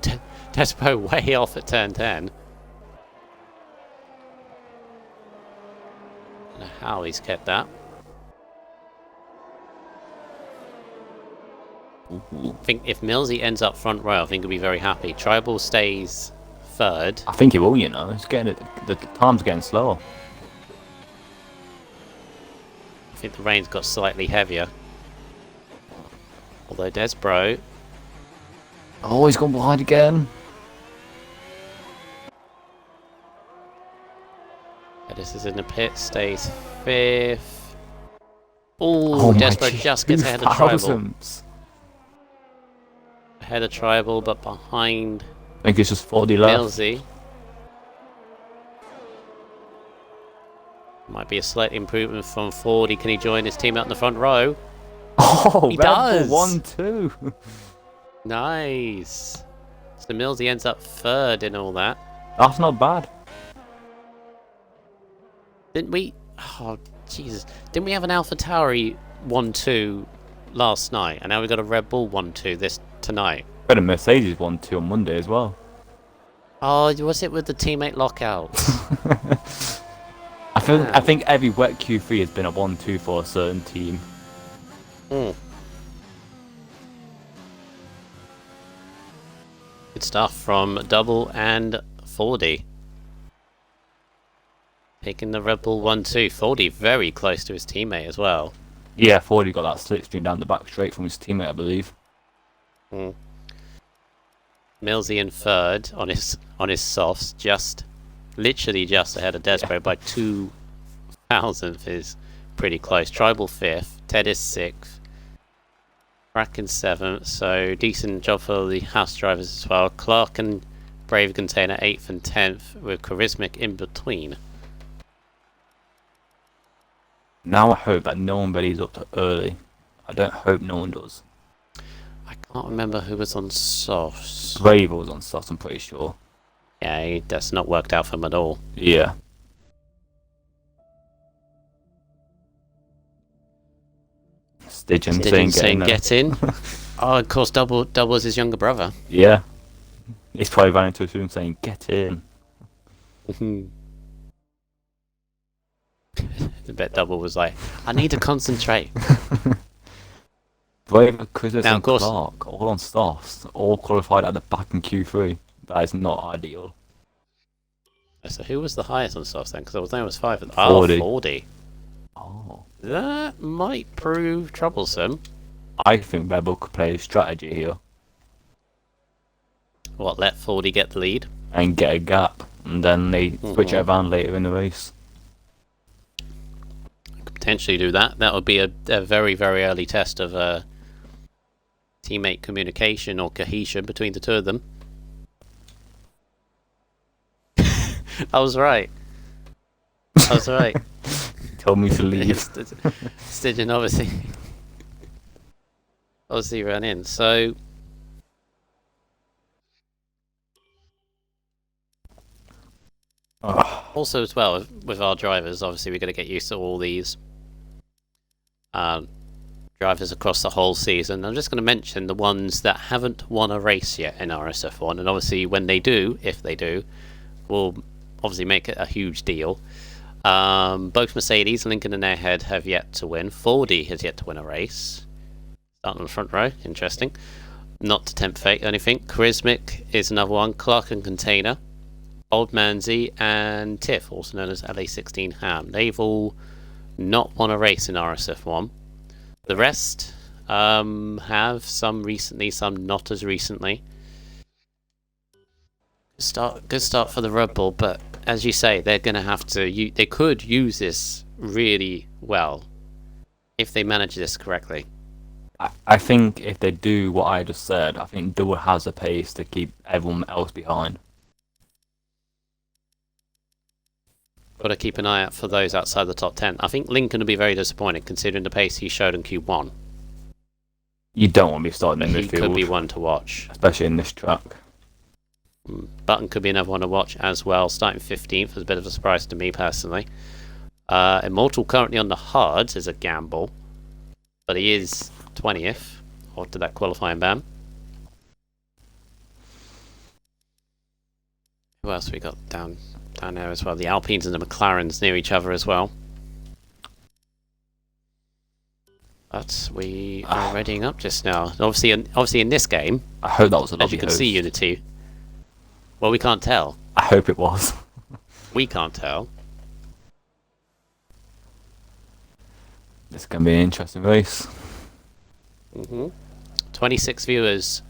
Desbro way off at turn 10. I don't know how he's kept that. I think if Millsy ends up front row, I think he'll be very happy. Tribal stays 3rd. I think he will, you know. It's getting the time's getting slower. I think the rain's got slightly heavier. Although Desbro... Oh, he's gone behind again. This is in the pit, stays 5th. Ooh, Desbro just gets ahead of Tribal. Ahead of Tribal, but behind... I think it's just 40 left. Millsy. Might be a slight improvement from 40. Can he join his team out in the front row? Oh, he does! 1-2. Nice. So Millsy ends up 3rd in all that. That's not bad. Didn't we... Oh, Jesus. Didn't we have an Alpha Tauri 1-2 last night? And now we've got a Red Bull 1-2 tonight. We had a Mercedes 1-2 on Monday as well. Oh, was it with the teammate lockout? I think every wet Q3 has been a 1-2 for a certain team. Good stuff from Double and 4D. Taking the Red Bull 1-2. Fordy very close to his teammate as well. Yeah, Fordy got that slipstream down the back straight from his teammate, I believe. Millsy in third on his softs, literally just ahead of Desbro by 2 thousandth is pretty close. Tribal 5th, Ted is 6th, Bracken 7th, so decent job for the house drivers as well. Clark and Brave Container 8th and 10th with Charismatic in between. Now I hope that no one bellies up early. I don't hope no one does. I can't remember who was on softs. Brave was on softs, I'm pretty sure. Yeah, that's not worked out for him at all. Yeah. Stidgen saying get in. Oh, of course, Double was his younger brother. Yeah. He's probably running into his room saying, get in. I bet Double was like, I need to concentrate. Brave, Chris, now, and of course, Clark, all on softs, all qualified at the back in Q3. That is not ideal. So who was the highest on softs then? Because I was there was 5 at the 40. Oh. That might prove troublesome. I think Rebel could play a strategy here. What, let 40 get the lead? And get a gap, and then they switch it around later in the race. Could potentially do that. That would be a very, very early test of teammate communication or cohesion between the two of them. I was right. Told me to leave. Stidgen obviously ran in. So also as well with our drivers, obviously we're going to get used to all these drivers across the whole season. I'm just going to mention the ones that haven't won a race yet in RSF1, and obviously when they do, if they do, will obviously make it a huge deal. Both Mercedes, Lincoln and Airhead have yet to win. Fordy has yet to win a race. Starting on the front row, interesting. Not to tempt fate or anything. Charismatic is another one. Clark and Container, Old Manzi and Tiff, also known as LA16 Ham. They've all not won a race in RSF1. The rest have, some recently, some not as recently. Good start for the Red Bull, but as you say, they're going to have to. They could use this really well if they manage this correctly. I think if they do what I just said, I think Double has the pace to keep everyone else behind. Got to keep an eye out for those outside the top 10. I think Lincoln will be very disappointed considering the pace he showed in Q1. You don't want to be starting in midfield. He could be one to watch, especially in this track. Button could be another one to watch as well. Starting 15th was a bit of a surprise to me personally. Immortal currently on the hards is a gamble, but he is 20th after that qualifying ban. Who else we got down there as well? The Alpines and the McLarens near each other as well. But we are readying up just now. Obviously in this game, I hope that was a lobby as you can host. see, Unity. Well, we can't tell. I hope it was. We can't tell. This is going to be an interesting race. 26 viewers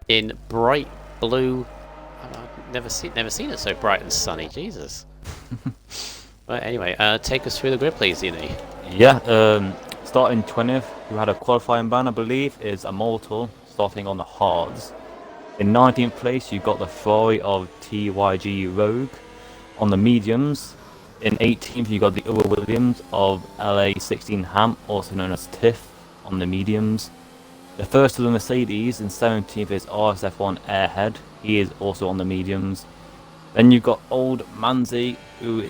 in bright blue. I've never seen it so bright and sunny. Jesus. Right, anyway, take us through the grid, please, Uni. Yeah, starting 20th, who had a qualifying ban, I believe, is Immortal, starting on the hards. In 19th place, you got the Ferrari of TYG Rogue on the mediums. In 18th, you got the Uber Williams of LA16 Ham, also known as Tiff, on the mediums. The first of the Mercedes in 17th is RSF1 Airhead. He is also on the mediums. Then you've got Old Manzi, who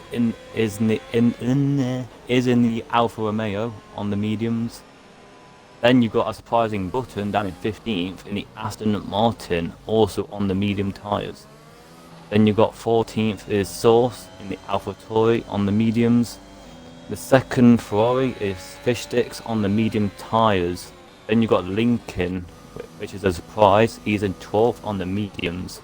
is in the Alfa Romeo on the mediums. Then you've got a surprising Button down in 15th in the Aston Martin, also on the medium tyres. Then you've got 14th is Source in the AlphaTauri on the mediums. The second Ferrari is Fish Sticks on the medium tyres. Then you've got Lincoln, which is a surprise. He's in 12th on the mediums.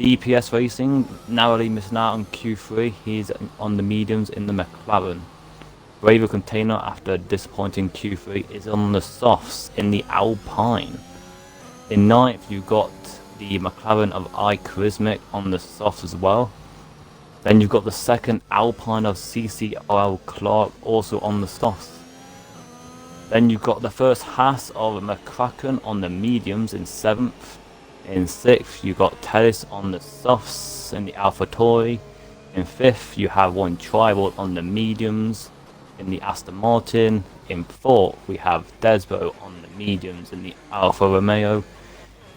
DPS Racing, narrowly missing out on Q3. He's on the mediums in the McLaren. Braver Container, after a disappointing Q3, is on the softs in the Alpine. In 9th, you got the McLaren of Charismatic on the softs as well. Then you've got the second Alpine of CCRL Clark also on the softs. Then you've got the first Haas of McCracken on the mediums in 7th. In 6th, you got Tellis on the softs in the AlphaTauri. In 5th, you have one Tribal on the mediums in the Aston Martin. In 4th, we have Desbo on the mediums in the Alfa Romeo.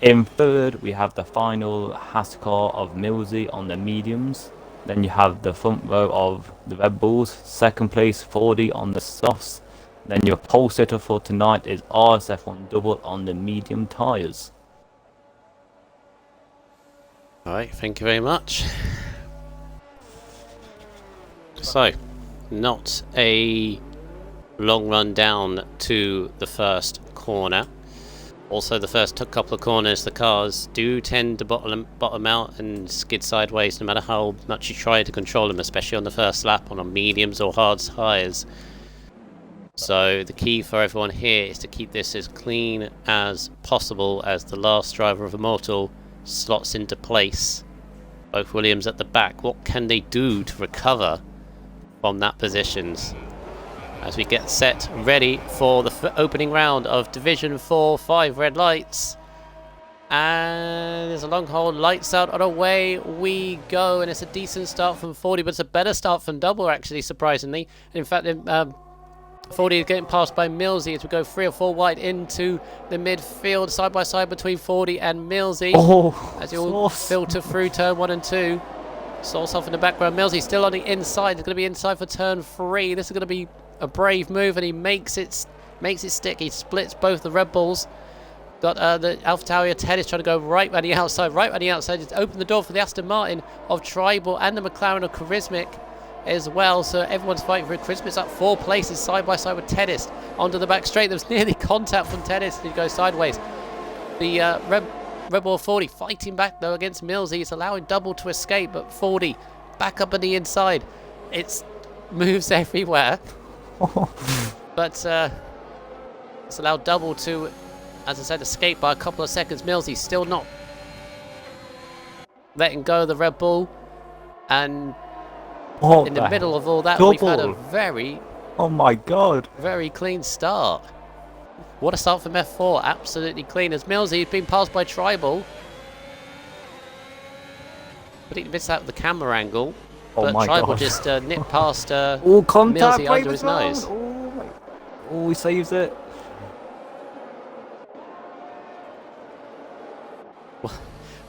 In 3rd, we have the final Haas car of Millsy on the mediums. Then you have the front row of the Red Bulls. 2nd place, 40 on the softs. Then your pole sitter for tonight is RSF1 double on the medium tyres. Alright, thank you very much. So, not a long run down to the first corner. Also, the first couple of corners, the cars do tend to bottom out and skid sideways no matter how much you try to control them, especially on the first lap on mediums or hard tyres. So the key for everyone here is to keep this as clean as possible as the last driver of Immortal slots into place. Both Williams at the back, what can they do to recover from that positions? As we get set ready for the opening round of Division 4, 5 red lights. And there's a long hold, lights out, and away we go. And it's a decent start from 40, but it's a better start from Double, actually, surprisingly. In fact, 40 is getting passed by Millsy as we go 3 or 4 wide into the midfield, side by side between 40 and Millsy. As you all filter through turn 1 and 2. Sauce off in the background. Millsy still on the inside. It's going to be inside for turn 3. This is going to be a brave move, and he makes it stick. He splits both the Red Bulls. Got the AlphaTauri Ted is trying to go right on the outside. Just open the door for the Aston Martin of Tribal and the McLaren of Charismatic as well. So everyone's fighting for it. Charismac's up 4 places side by side with Tedis onto the back straight. There was nearly contact from Tedis. He goes sideways. The Red Bull 40 fighting back though against Millsy. It's allowing Double to escape, but 40 back up on the inside. It's moves everywhere. But it's allowed Double to, as I said, escape by a couple of seconds. Millsy still not letting go of the Red Bull, and in the middle of all that, we've had a very, oh my god, very clean start. What a start from F4, absolutely clean. As Millsy has been passed by Tribal, but he missed out the camera angle. But Tribal just nipped past Millsy under his nose. Oh, he saves it.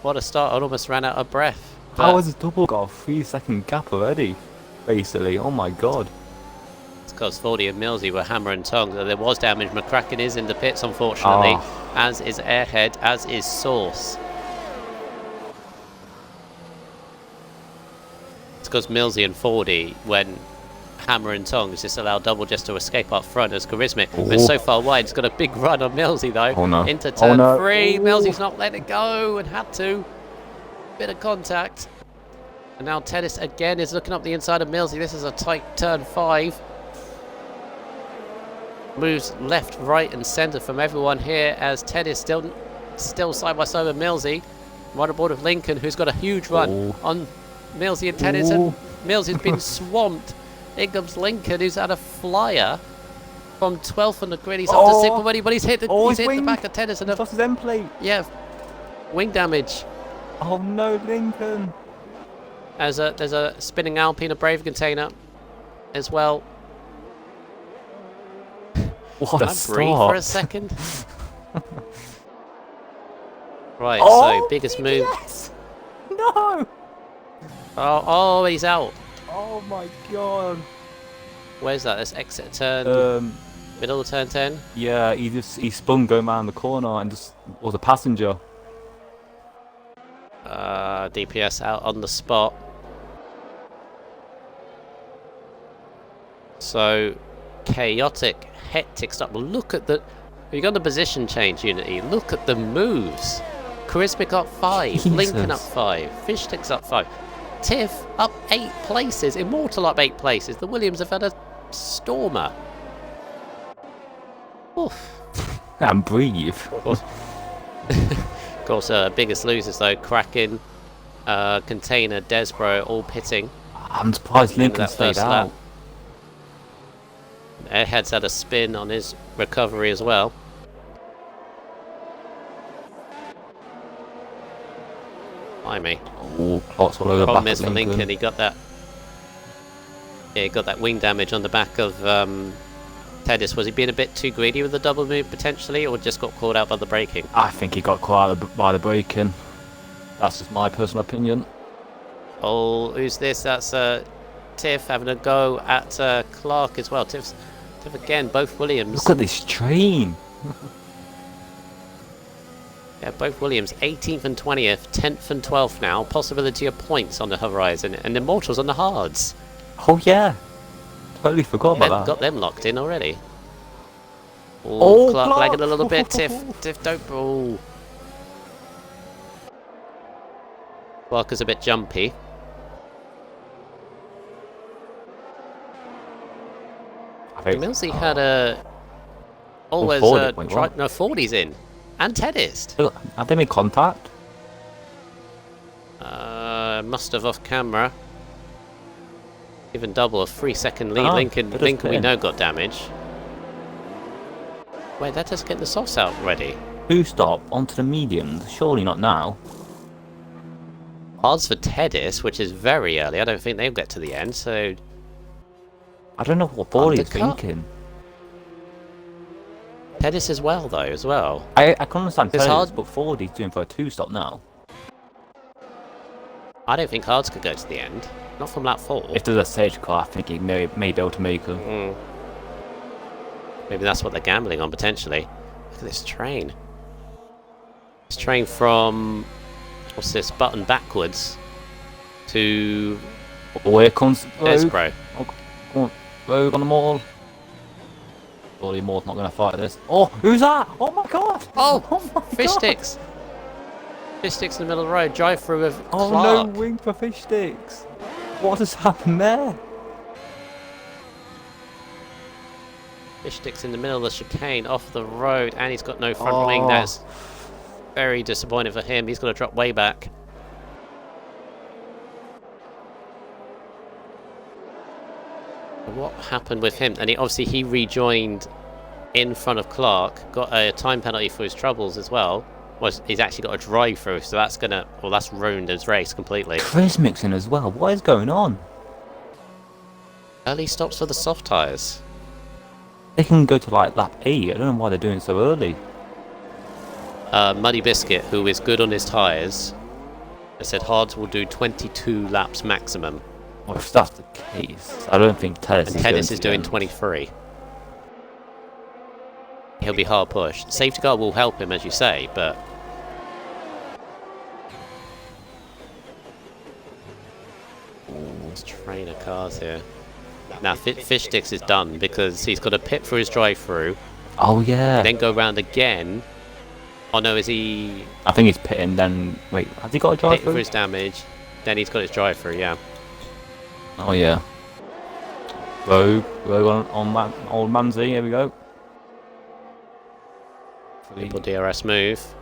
What a start. I almost ran out of breath. How has Double got a 3-second gap already? Basically, oh my god. It's because 40 and Millsy were hammer and tongs. There was damage. McCracken is in the pits, unfortunately, as is Airhead, as is Source. It's because Millsy and 40, when hammer and tongs, just allow Double just to escape up front as Charismatic. But so far wide, it's got a big run on Millsy though. Oh no. Into turn 3. Millsy's not letting it go and had to. Bit of contact. And now Tedis again is looking up the inside of Millsy. This is a tight turn 5. Moves left, right and centre from everyone here as Tedis still side by side with Millsy. Right aboard of Lincoln, who's got a huge run on Millsy and Tedis, and Millsy's been swamped. In comes Lincoln, who's had a flyer from 12th on the grid. He's up to 6th already, but he's hit the back of Tedis. And lost his end plate. Yeah, wing damage. Oh no, Lincoln. There's a spinning Alpine, a Brave container as well. What Can a I start. breathe for a second? Right, so biggest move. No. Oh, he's out. Oh my god. Where's that? Let's exit turn. Middle of turn 10. Yeah, he spun going around the corner and just was a passenger. DPS out on the spot. So chaotic, hectic stuff. Look at the. You got the position change, Unity. Look at the moves Charismic up 5. Jesus. Lincoln up 5. Fishstick's up 5. Tiff up 8 places. Immortal up 8 places. The Williams have had a stormer. Oof. And breathe. Of course, biggest losers though, Kraken, Container, Desbro, all pitting. I'm surprised Lincoln stayed out. Airhead's had a spin on his recovery as well. Blimey. Oh, clocks all over the Problem back is of for Lincoln. Lincoln, he got that. Yeah, he got that wing damage on the back of Tedis. Was he being a bit too greedy with the double move potentially, or just got caught out by the braking? I think he got caught out by the braking. That's just my personal opinion. Oh, who's this? That's Tiff having a go at Clark as well. Tiff again, both Williams. Look at this train. Yeah, both Williams, 18th and 20th, 10th and 12th now. Possibility of points on the horizon, and Immortals on the hards. Oh yeah, totally forgot about that. Got them locked in already. Oh, Clark lagging a little bit. Tiff don't. Oh. Clark is a bit jumpy. Millsy had a always no 40s in, and Tedist. Have they made contact? Must have off camera. Even double a 3-second lead. Lincoln we know got damage. Wait, that just getting the softs out ready. Who stop onto the mediums? Surely not now. Odds for Tedis, which is very early. I don't think they'll get to the end. So I don't know what ball he's thinking. Tedis as well, though, as well. I can understand It's Tedis, hard. but Ford he's doing for a 2-stop now. I don't think Hards could go to the end. Not from lap 4. If there's a stage car, I think he may be able to make him. Maybe that's what they're gambling on, potentially. Look at this train. This train from... What's this? Button backwards to... Oh, here comes Desbro. Oh, come on. Rogue on the mall. Surely Moore's not going to fight this. Oh, who's that? Oh my god! Oh, my fish god. sticks. Fish sticks in the middle of the road. Drive through with Oh Clark. no, wing for fish sticks. What has happened there? Fish sticks in the middle of the chicane off the road, and he's got no front wing. That's very disappointing for him. He's got to drop way back. What happened with him? And he rejoined in front of Clark, got a time penalty for his troubles as well. He's actually got a drive through, so that's that's ruined his race completely. Chris mixing as well. What is going on? Early stops for the soft tyres. They can go to like lap 8. I don't know why they're doing it so early. Muddy Biscuit, who is good on his tyres, said Hards will do 22 laps maximum. Well, if that's the case, I don't think Tedis is doing 23. He'll be hard pushed. Safety car will help him, as you say, but... Let's train of cars here. Now, Fish Sticks is done because he's got to pit for his drive-through. Oh, yeah. Then go round again. Oh, no, is he... I think he's pitting, then... Wait, has he got a drive-through? Pit for his damage. Then he's got his drive-through, yeah. Oh, yeah. Rogue on old Manzi, here we go. Triple DRS move.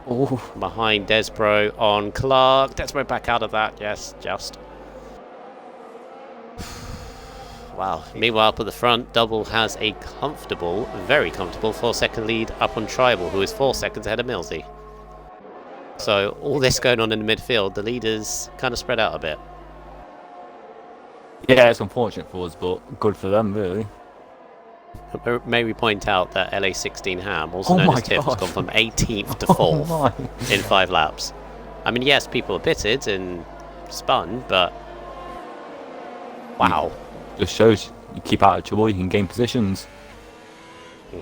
Oh. Behind Desbro on Clark. Desbro back out of that. Yes, just. Wow. Meanwhile, up at the front, Double has a comfortable, very comfortable 4-second lead up on Tribal, who is 4 seconds ahead of Millsy. So all this going on in the midfield, the leaders kind of spread out a bit. Yeah, it's unfortunate for us, but good for them, really. May we point out that LA16 Ham, also known as Tiff, has gone from 18th to 4th in 5 laps. I mean, yes, people are pitted and spun, but wow. Just shows you keep out of trouble, you can gain positions.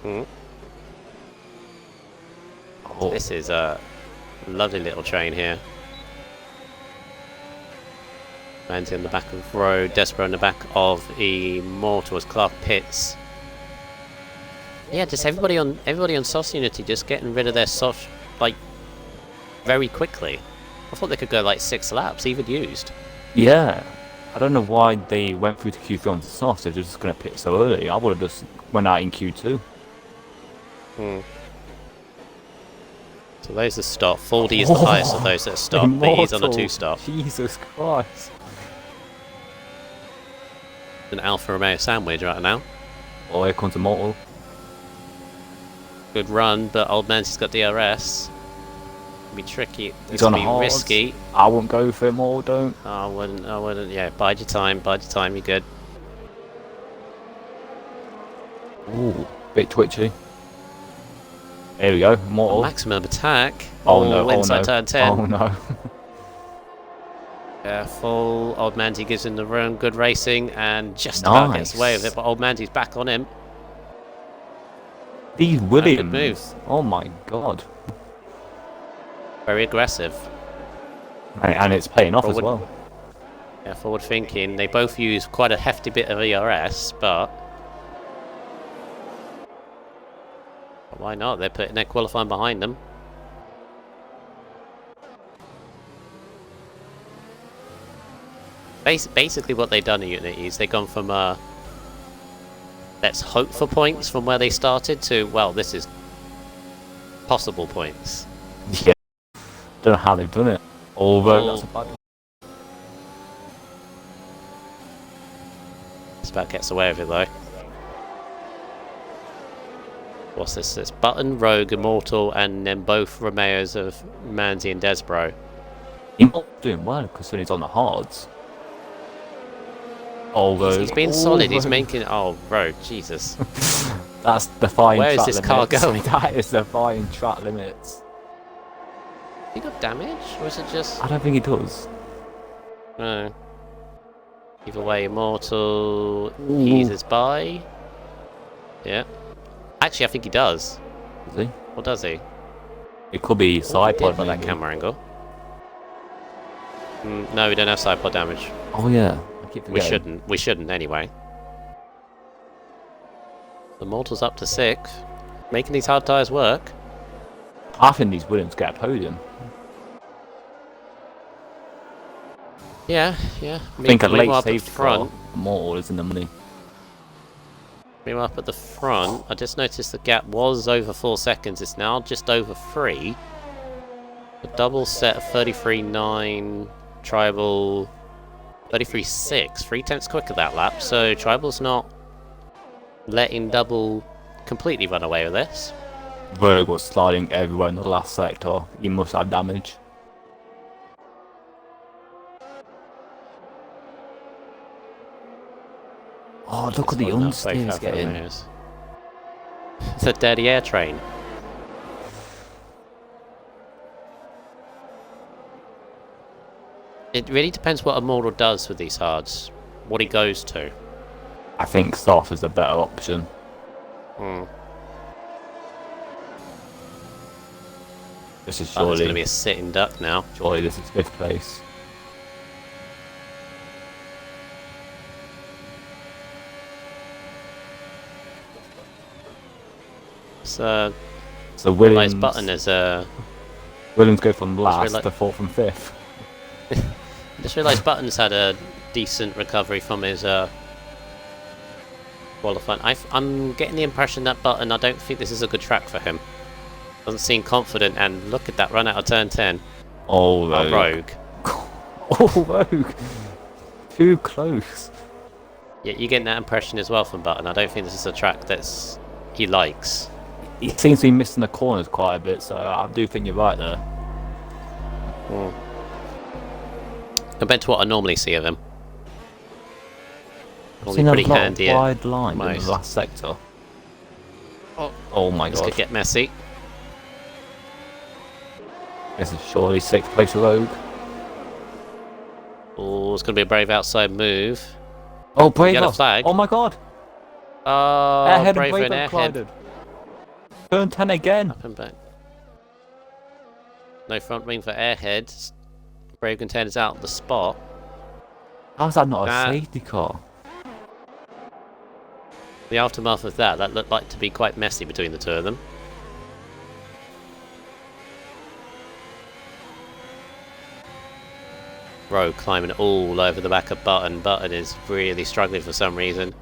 Oh. This is a lovely little train here. Manzi on the back of the road, Desperate on the back of Immortal as Clark pits. Yeah, just everybody on Sauce Unity just getting rid of their soft, like, very quickly. I thought they could go like 6 laps, even used. Yeah. I don't know why they went through to Q3 on soft if they're just going to pit so early. I would have just went out in Q2. So those that stop. 40 is the highest of those that stop, but he's on a 2-stop. Jesus Christ. An Alfa Romeo sandwich right now. Oh, here comes Immortal. Good run, but Old Man's got DRS. Be tricky. He's on be hard. risky. I wouldn't go for him or don't. I wouldn't. Yeah, bide your time. You're good. Ooh, bit twitchy. Here we go, Immortal. Maximum attack. Oh no, inside turn 10. Oh no. Careful. Old Mandy gives him the run. Good racing, and just about gets away with it. But Old Mandy's back on him. These Williams. Good move. Oh my god. Very aggressive. And it's paying off as well. Yeah, forward thinking. They both use quite a hefty bit of ERS, but why not? They're putting their qualifying behind them. Basically what they've done at Unity is they've gone from let's hope for points from where they started to, well, this is possible points. Yeah. Don't know how they've done it. Although that's a bad one. Just about gets away with it though. What's this? It's Button, Rogue, Immortal, and then both Romeos of Manzi and Desbro. He's not doing well because he's on the hards. Although He's been solid. He's making. Oh, Rogue, Jesus. That's defying Where is track this limits. car going? That is defying track limits. He got damage, or is it just? I don't think he does. No. Either way, Immortal Ooh. eases by. Yeah. Actually, I think he does. Does he? Or does he? It could be side pod by that camera angle. No, we don't have side pod damage. Oh yeah. I keep forgetting. We shouldn't anyway. The Immortal's up to 6, making these hard tyres work. I think these Williams get a podium. Yeah. I think a late up safety front. car, Immortal is in the money. Meanwhile, up at the front, I just noticed the gap was over 4 seconds. It's now just over 3. A double set of 33.9, Tribal 33.6, 3 tenths quicker that lap. So Tribal's not letting double completely run away with this. Rogue was sliding everywhere in the last sector. He must have damage. Oh, look at the understeers getting. It's a dirty air train. It really depends what Immortal does with these hards. What he goes to. I think soft is a better option. This is surely It's going to be a sitting duck now. Surely this is 5th place. So Williams. Button is Williams go from last to 4th and 5th. I just realised Button's had a decent recovery from his qualifying. I'm getting the impression that Button, I don't think this is a good track for him. Doesn't seem confident, and look at that run out of turn 10. Oh, Rogue. Oh, Rogue. Too close. Yeah, you're getting that impression as well from Button. I don't think this is a track that's he likes. He seems to be missing the corners quite a bit, so I do think you're right there. Compared to what I normally see of him. I've seen pretty a lot handy of wide line in the last sector. Oh my god. This could get messy. This is surely 6th place Rogue. Oh, it's going to be a brave outside move. Oh, Brave! Yellow flag. Oh my god! Oh, Airhead Brave and and Brave Airhead. collided. Turn 10 again. Up and back. No front wing for Airhead. Brave contenders out the spot. How's that not a safety car? The aftermath of that looked like to be quite messy between the two of them. row climbing all over the back of Button. Button is really struggling for some reason.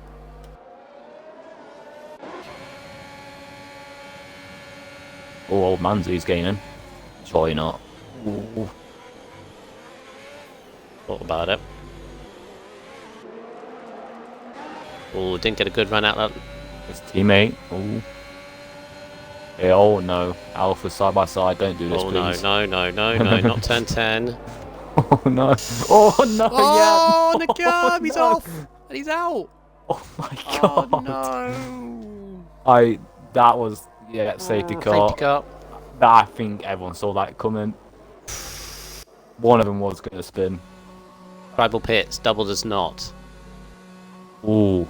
Oh, old Manzi's gaining. Surely not. Ooh. Thought about it. Oh, didn't get a good run out that. His teammate. Oh. Yeah, oh no. Alpha side by side. Don't do this, Oh please. no, not turn 10. Oh no. Oh no, Oh, yeah. the curb, he's no. off. And he's out. Oh my god. Oh no. That was, yeah, safety car. Safety car. I think everyone saw that coming. One of them was going to spin. Tribal pits, double does not. Ooh.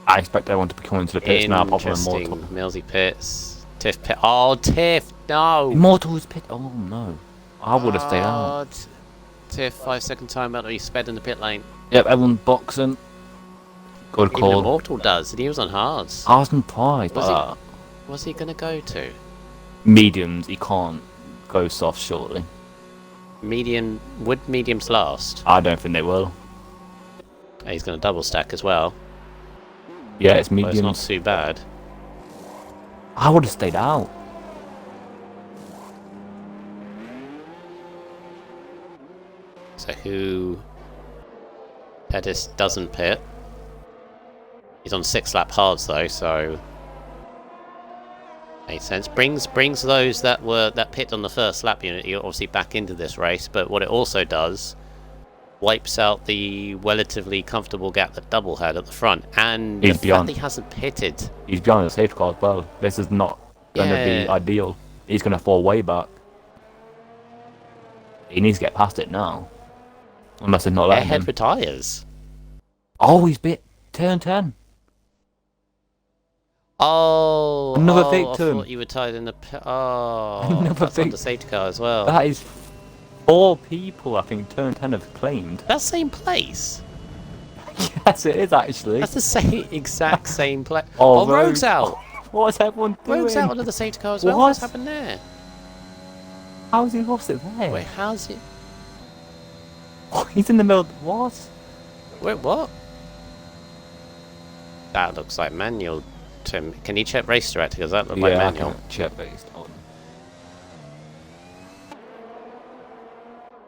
I expect everyone to be coming to the pits now, apart from Interesting. Immortal. Millsy pits. Tiff pit. Oh, Tiff, no. Immortal is pit. Oh no. I would have stayed out. Tiff, 5-second time out. He sped in the pit lane. Yep, everyone's boxing. Good Even call. Immortal does, and he was on hards. I was surprised by that. What's he gonna go to? Mediums, he can't go soft, surely. Medium. Would mediums last? I don't think they will. He's gonna double stack as well. Yeah, it's But mediums. it's not too bad. I would have stayed out. So who? Pettis doesn't pit. He's on 6-lap hards though, so makes sense. Brings those that pit on the first lap unit obviously back into this race, but what it also does, wipes out the relatively comfortable gap that Double had at the front, and He's the beyond. fact that he hasn't pitted. He's behind the safety car as well. This is not going to be ideal. He's going to fall way back. He needs to get past it now. Unless they're not letting Airhead him. retires. Oh, he's bit turn 10. Oh, Another I victim. thought you were tied in the oh, Another that's on the victim. safety car as well. That is 4 people, I think, turn 10 have claimed. That's same place. Yes, it is actually. That's the same exact same place. Oh, Oh, Rogue's out. What's everyone doing? Rogue's out under the safety car as well. What? What's happened there? How's he lost it there? Wait, how's it? Oh, he's in the middle. What? Wait, what? That looks like manual. Tim, can you check race director? Because that looked like manual. I can check based on.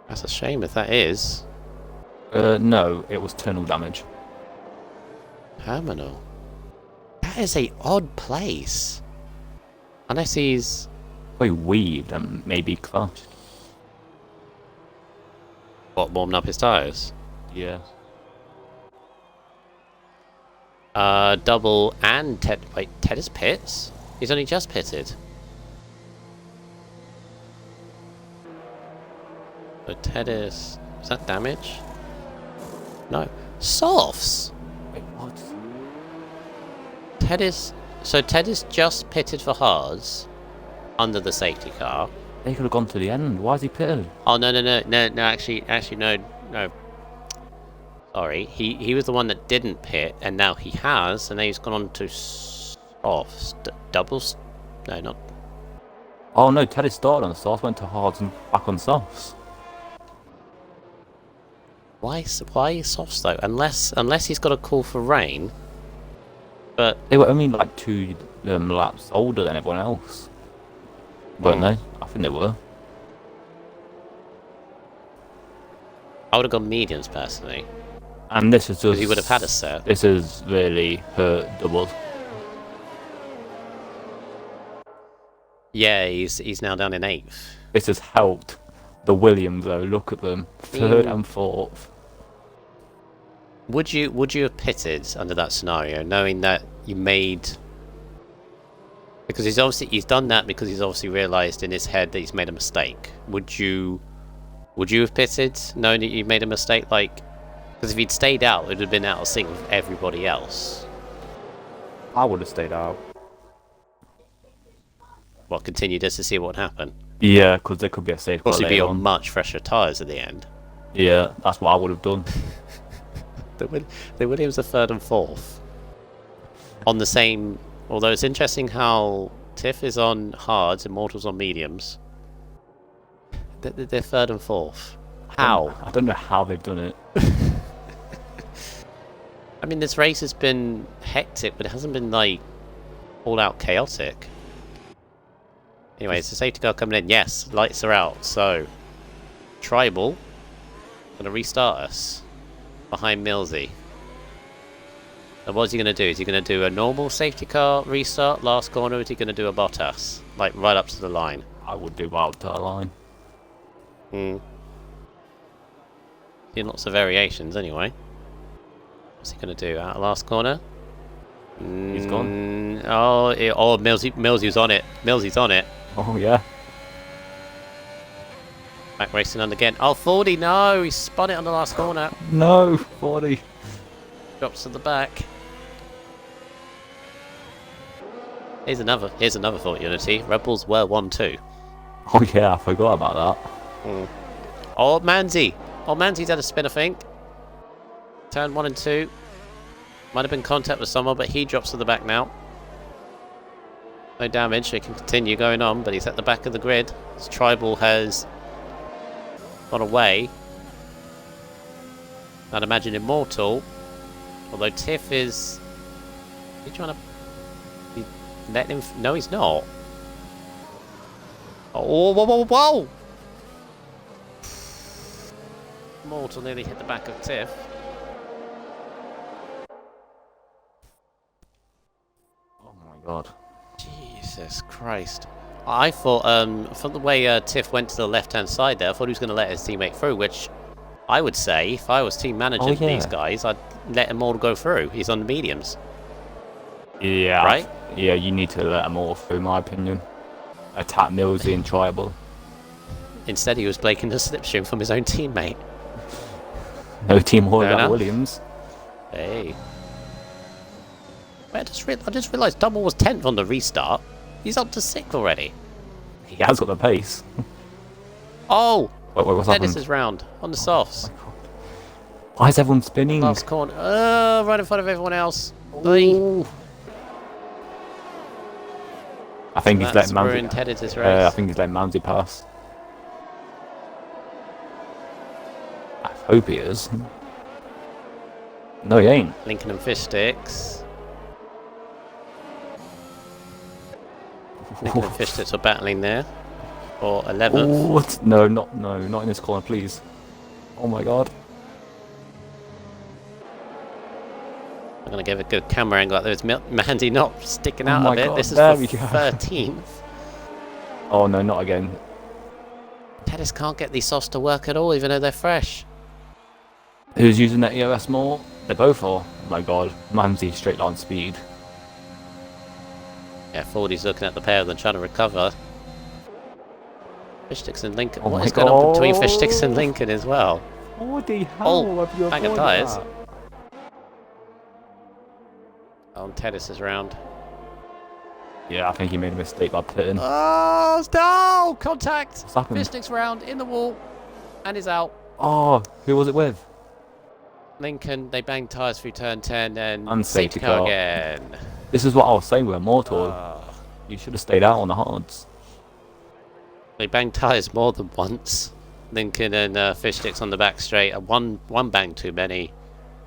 That's a shame if that is. No, it was tunnel damage. Terminal. That is a odd place. Unless he's... Probably weaved and maybe clashed. What, warming up his tyres? Yeah. Double and Ted... Wait, Ted is pits? He's only just pitted. So Ted is... Is that damage? No. Softs! Wait, what? Ted is... So Ted is just pitted for hards. Under the safety car. They could have gone to the end. Why is he pitted? Oh, no, actually, no. Sorry, he was the one that didn't pit, and now he has, and now he's gone on to softs. Doubles? No, not... Oh no, Teddy started on softs, went to hards and back on softs. Why softs, though? Unless he's got a call for rain. But... They were only like 2 laps older than everyone else. Weren't they? I think they were. I would have gone mediums, personally. And this is just... Because he would have had a set. This has really hurt Doubles. Yeah, he's now down in 8th. This has helped the Williams, though. Look at them. 3rd and 4th. Would you have pitted under that scenario, knowing that you made... Because he's done that because he's obviously realised in his head that he's made a mistake. Would you have pitted, knowing that you made a mistake? Like, because if he'd stayed out, it would have been out of sync with everybody else. I would have stayed out. Well, continue just to see what would happen. Yeah, because there could be a safe car Possibly be later on on. much fresher tyres at the end. Yeah, that's what I would have done. The Williams are 3rd and 4th. On the same... Although it's interesting how Tiff is on hards, Immortal's on mediums. They're 3rd and 4th. How? I don't know how they've done it. I mean, this race has been hectic, but it hasn't been, like, all-out chaotic. Anyway, it's a safety car coming in. Yes, lights are out. So, Tribal gonna restart us behind Millsy. And what's he gonna do? Is he gonna do a normal safety car restart last corner, or is he gonna do a Bottas, like right up to the line? I would do wild to the line. Seeing lots of variations anyway. What's he gonna do? Out of last corner? He's gone. Oh, Millsy's on it. Millsy's on it. Oh yeah. Back racing on again. Oh, 40, no! He spun it on the last corner. No, 40. Drops to the back. Here's another thought, Unity. Red Bulls were 1-2. Oh yeah, I forgot about that. Oh, Manzi. Oh, Manzi's had a spin, I think. Turn 1 and 2. Might have been contact with someone, but he drops to the back now. No damage, so he can continue going on, but he's at the back of the grid. His Tribal has gone away. I'd imagine Immortal. Although Tiff is... Is he trying to... Let him... No, he's not. Oh, whoa, whoa, whoa! Immortal nearly hit the back of Tiff. Oh my god. Jesus Christ. I thought, from the way Tiff went to the left-hand side there, I thought he was going to let his teammate through, which I would say, if I was team manager for these guys, I'd let them all go through. He's on the mediums. Yeah. Right? Yeah, you need to let them all through, in my opinion. Attack Millsy and Tribal. Instead, he was breaking the slipstream from his own teammate. No team hall at Williams. Hey. Wait, I just realised Double was 10th on the restart. He's up to 6th already. He has got the pace. Oh! Wait, what's happened? Dennis is round on the softs. Oh, why is everyone spinning? Last corner. Right in front of everyone else. I think he's letting Manzi. I think he's letting Manzi pass. I hope he is. No, he ain't. Lincoln and Fish Sticks. Lincoln and Fish Sticks are battling there for 11th. What? No, not in this corner, please. Oh my god. I'm going to give a good camera angle out there. It's Mandy not sticking out of it. God, this is for 13th. Oh no, not again. Pettis can't get these softs to work at all, even though they're fresh. Who's using that EOS more? They both are. Oh my god. Manzi straight line speed. Yeah, Fordy's looking at the pair of them trying to recover. Fish Sticks and Lincoln. Oh what is going on between Fish Sticks and Lincoln as well? Fordy, how have you bang of avoided tyres. that? On Tennis's round. Yeah, I think he made a mistake by pitting. Oh, no! Contact! What's happened? Fish Sticks round in the wall. And is out. Oh, who was it with? Lincoln, they banged tyres through turn 10 and Safety safety car car. again. This is what I was saying with Immortal. You should have stayed out on the hards. They banged tyres more than once. Lincoln and Fish Sticks on the back straight. One bang too many.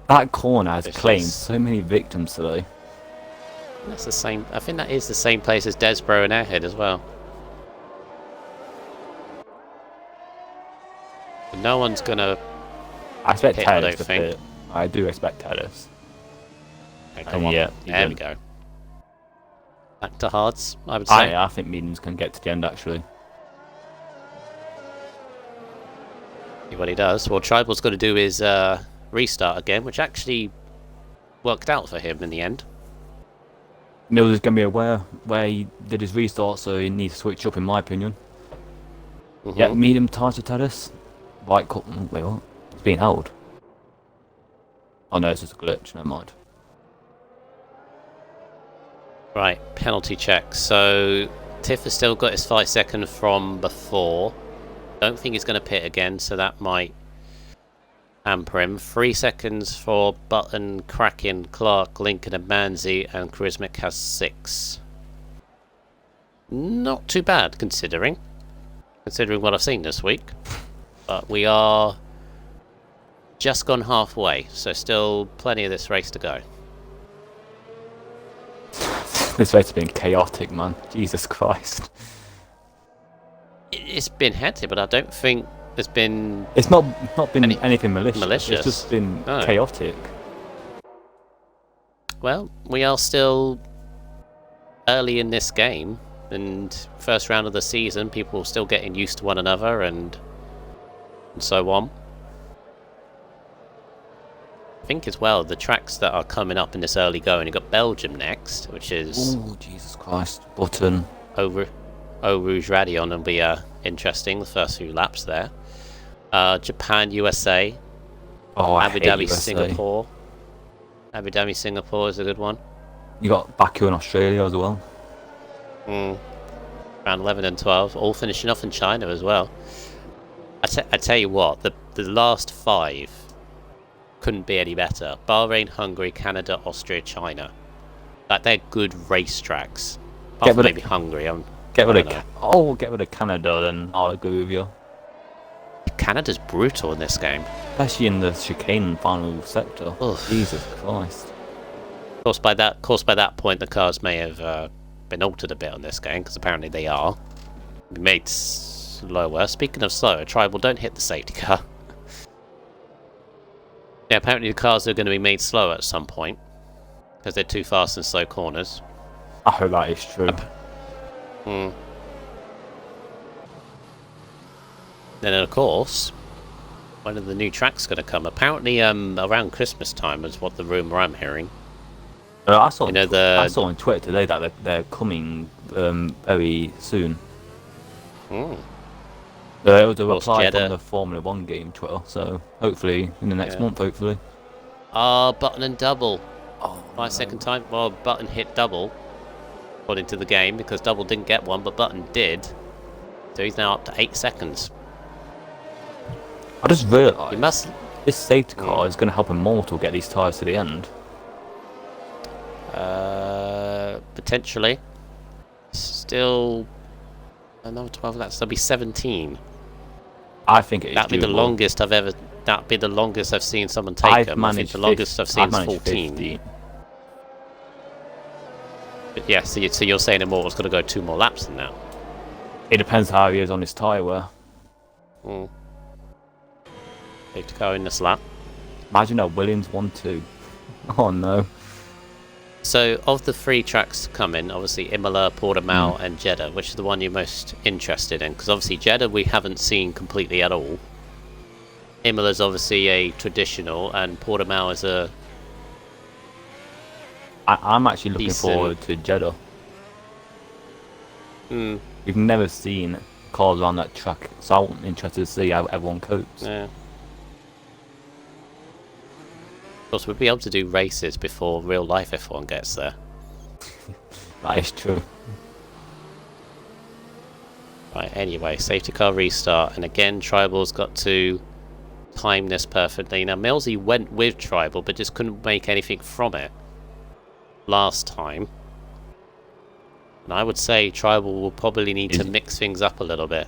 That corner has Fish claimed Sticks. so many victims today. That's the same. I think that is the same place as Desborough and Airhead as well. But no one's gonna. I expect Pit, I Tennis to don't think. pit. I do expect Tennis. Okay, come on. Yeah, There we go. Back to hards, I would say. I think mediums can get to the end actually. See what he does. Well, Tribal's got to do his restart again, which actually worked out for him in the end. Mills is going to be aware where he did his restart, so he needs to switch up, in my opinion. Yeah, medium tyres to Tennis. Right, wait, what? It's being held. Oh no, it's just a glitch. Never mind. Right, penalty check. So Tiff has still got his 5 seconds from before. Don't think he's going to pit again, so that might hamper him. 3 seconds for Button, Kraken, Clark, Lincoln and Manzi, and Charismic has 6. Not too bad, considering what I've seen this week. But we are just gone halfway, so still plenty of this race to go. This race has been chaotic, man. Jesus Christ. It's been hectic, but I don't think there's been... It's not been anything malicious. It's just been No. chaotic. Well, we are still early in this game, and first round of the season, people are still getting used to one another, and so on. I think as well, the tracks that are coming up in this early going, you've got Belgium next, which is... Oh, Jesus Christ. Button. Eau Rouge Radion will be interesting, the first few laps there. Japan, USA. Oh, Abu Dhabi, Singapore. Abu Dhabi, Singapore is a good one. You got Baku in Australia as well. Round 11 and 12, all finishing off in China as well. I tell you what, the last 5 couldn't be any better. Bahrain, Hungary, Canada, Austria, China. Like, they're good racetracks. Apart from maybe Hungary. Get rid of Canada, then I'll agree with you. Canada's brutal in this game. Especially in the chicane final sector. Oof. Jesus Christ. Of course, by that point, the cars may have been altered a bit on this game, because apparently they are. Made slower. Speaking of slower, Tribal, don't hit the safety car. Yeah, apparently the cars are going to be made slower at some point, because they're too fast in slow corners. I hope that is true. Then, of course, one of the new tracks going to come. Apparently, around Christmas time is what the rumour I'm hearing. I saw on Twitter today that they're coming very soon. There was a reply from the Formula 1 game Twitter, so hopefully in the next month, hopefully. Button and double. 5 second time. Well, Button hit double, according to the game, because double didn't get one, but Button did. So he's now up to 8 seconds. I just realised this safety car is going to help Immortal get these tyres to the end. Potentially. Still another 12 laps. There'll be 17. I think it is. That'd be the longest I've ever. That'd be the longest I've seen someone take them. I think the longest I've seen is 14. 50. But yeah, so you're saying Immortal's got to go 2 more laps than that? It depends how he is on his tyre wear. Safety car in this lap. Imagine that Williams 1-2. Oh no. So, of the 3 tracks coming, obviously Imola, Portimao and Jeddah, which is the one you're most interested in? Because obviously Jeddah we haven't seen completely at all. Imola's obviously a traditional, and Portimao is a... I'm actually looking forward to Jeddah. We've never seen cars around that track, so I'm interested to see how everyone copes. Yeah. Of course, we'll be able to do races before real life F1 gets there. That is true. Right, anyway, safety car restart, and again, Tribal's got to time this perfectly. Now, Millsy went with Tribal, but just couldn't make anything from it last time. And I would say Tribal will probably need to mix things up a little bit.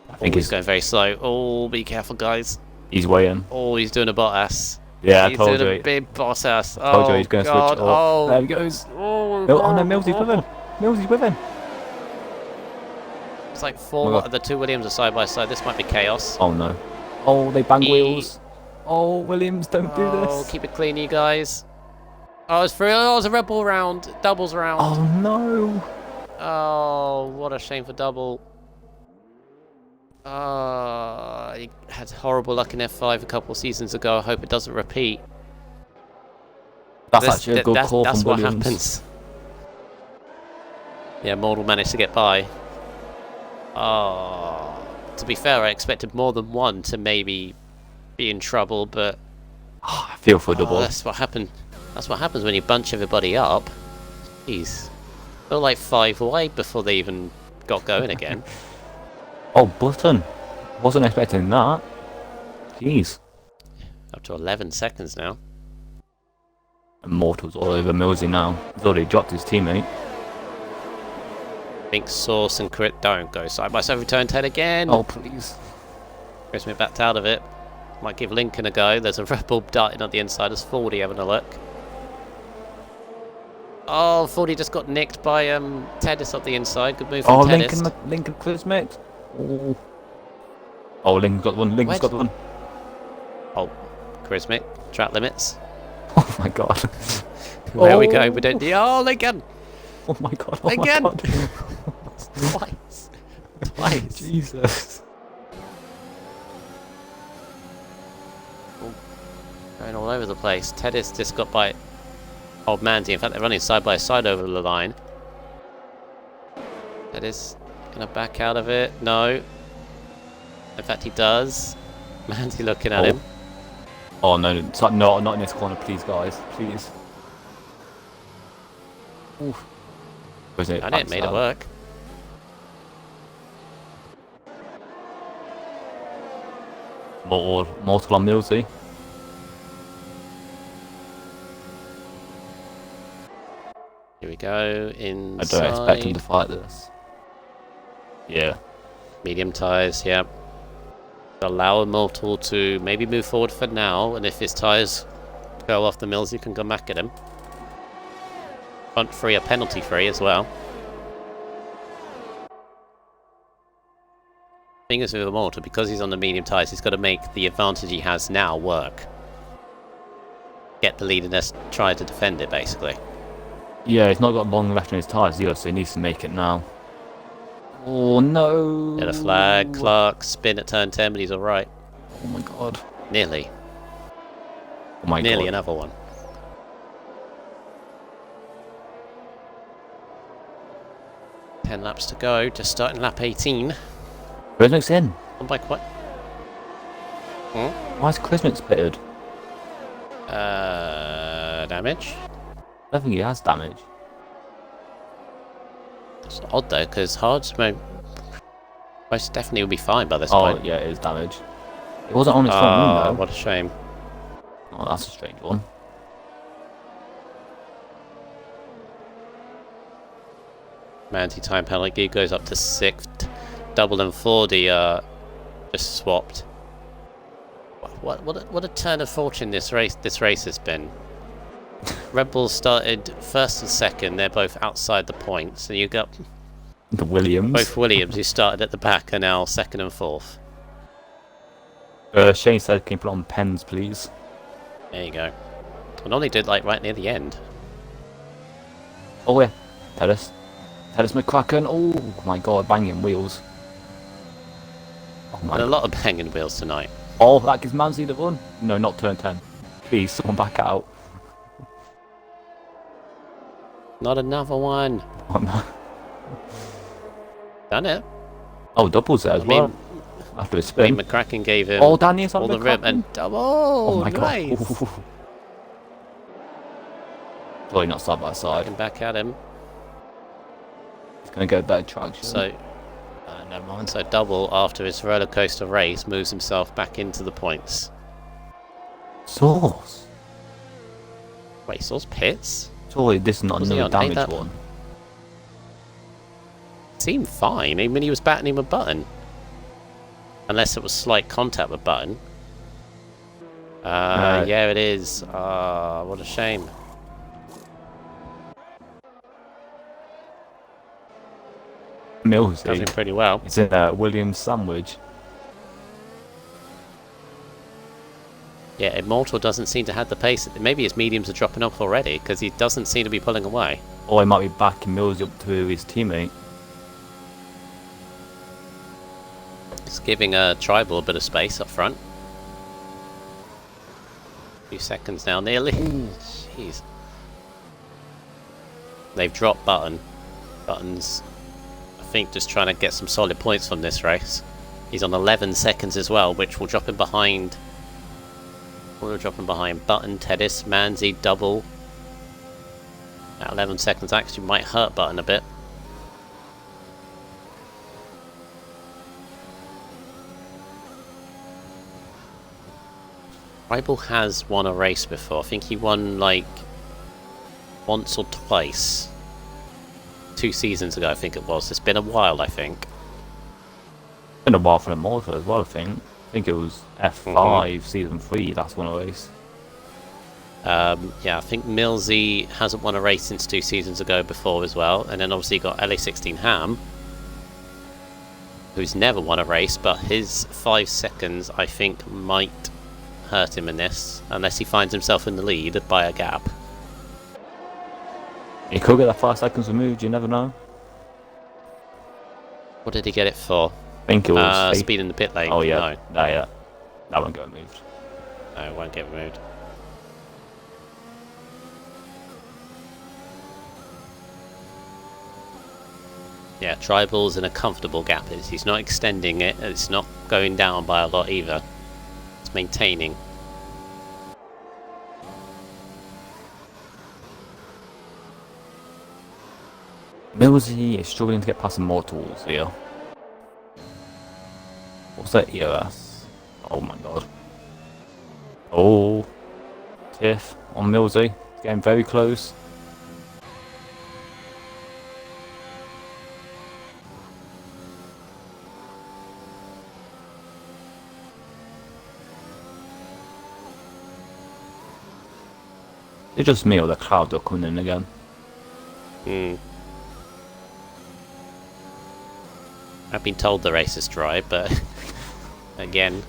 I think he's going very slow. Oh, be careful, guys. He's weighing. Oh, he's doing a Bottas. Yeah, he's I told doing you. a big Bottas. I told you he's going to switch up. Oh, there he goes. Oh no, Millsy's with him. Millsy's with him. It's like 4. The 2 Williams are side by side. This might be chaos. Oh no. Oh, they bang wheels. Oh, Williams, don't do this. Oh, keep it clean, you guys. Oh, it's free. Oh, it's a Red Bull round. Doubles round. Oh no. Oh, what a shame for double. He had horrible luck in F5 a couple of seasons ago. I hope it doesn't repeat. That's actually a good call from Williams. That's what happens. Yeah, Mortal managed to get by. Oh, to be fair, I expected more than one to maybe be in trouble, but I feel for double. That's what happened. That's what happens when you bunch everybody up. Jeez, they're like 5 wide before they even got going again. Oh, Button. Wasn't expecting that. Jeez. Up to 11 seconds now. Immortal's all over Millsy now. He's already dropped his teammate. I think Source and Crit don't go side by side. Return 10 again. Oh, please. Christmas backed out of it. Might give Lincoln a go. There's a Red Bull darting on the inside. There's 40 having a look. Oh, 40 just got nicked by Tedis up the inside. Good move from Tedis. Lincoln Christmas. Oh, Lincoln got one. Lincoln's got one. Oh, Christmas. Track limits. Oh my god. Where we go? We don't. Oh, Lincoln! Oh my god. Oh Lincoln! my god. Twice. Jesus. Going all over the place. Tedis just got by old Mandy. In fact, they're running side by side over the line. Tedis gonna back out of it. No. In fact, he does. Mandy looking at him. Oh no, no, not in this corner, please, guys. Please. Oof. Was it? I didn't made it work. Mortal on Millsy. Here we go. Inside. I don't expect him to fight this. Yeah. Medium tyres, yeah. Allow Immortal to maybe move forward for now, and if his tyres go off the mills, you can come back at him. Front free or penalty free as well. Thing is with Immortal, because he's on the medium tyres, he's got to make the advantage he has now work. Get the lead and just try to defend it, basically. Yeah, he's not got long left in his tyres either, so he needs to make it now. Oh no! Get a flag, Clark, spin at turn 10, but he's alright. Oh my god. Nearly. Oh my god. Nearly another one. Ten laps to go, just starting lap 18. Christmas in. On by quite. Why is Christmas pitted? Damage? I don't think he has damage. It's odd though, because Hards most definitely will be fine by this Oh point. yeah, it is damage. It wasn't on his front wing though. What a shame. Oh, that's a strange one. Manti time penalty goes up to 6th. Double and 40 just swapped. What a turn of fortune this race has been. Red Bull started first and second. They're both outside the points, and you got The Williams. both Williams who started at the back are now second and fourth. Shane said, "Can you put on pens, please?" There you go. And only did like right near the end. Oh yeah, Pettis McCracken. Oh my god, banging wheels. Oh my And a god. lot of banging wheels tonight. Oh, that gives Manzi the run. No, not turn 10. Please, someone back out. Not another one. Oh, no. Done it. Oh, doubles there as well. After a spin. McCracken gave him Oh, Danny's on all the McCracken. rip and double. Oh my Nice. god. Probably not side by side. Looking back at him. It's going to go better traction. So never mind. So double after his roller coaster race moves himself back into the points. Sauce. Wait, Sauce pits? Surely this is not Was he another on eight damage that- one. Seemed fine. I mean, he was batting him with Button. Unless it was slight contact with Button. Yeah, it is. What a shame. Millsy. Doing pretty well. It's in a Williams sandwich. Yeah, Immortal doesn't seem to have the pace. Maybe his mediums are dropping off already because he doesn't seem to be pulling away. Or he might be backing Millsy up to his teammate. It's giving a Tribal a bit of space up front. A few seconds now, nearly. Jeez. They've dropped Button. Button's, I think, just trying to get some solid points from this race. He's on 11 seconds as well, which will drop him behind. We'll drop him behind Button, Tedis, Manzi, double. That 11 seconds actually might hurt Button a bit. Tribal has won a race before. I think he won like once or twice. 2 seasons ago, I think it was. It's been a while, I think. Been a while for Immortal as well, I think. I think it was F5 Season 3, that's one of those. Yeah, I think Millsy hasn't won a race since 2 seasons ago before as well. And then obviously you got LA16 Ham, who's never won a race, but his 5 seconds, I think, might hurt him in this, unless he finds himself in the lead by a gap. He could get that 5 seconds removed, you never know. What did he get it for? I think it was speed in the pit lane. Oh yeah, no, that won't get removed. No, it won't get removed. Yeah, Tribal's in a comfortable gap. He's not extending it, and it's not going down by a lot either. It's maintaining. Millsy is struggling to get past Immortals here. What's that EOS? Oh my god. Oh. Tiff on Millsy. Getting very close. It's just me or the crowd are coming in again. I've been told the race is dry, but again,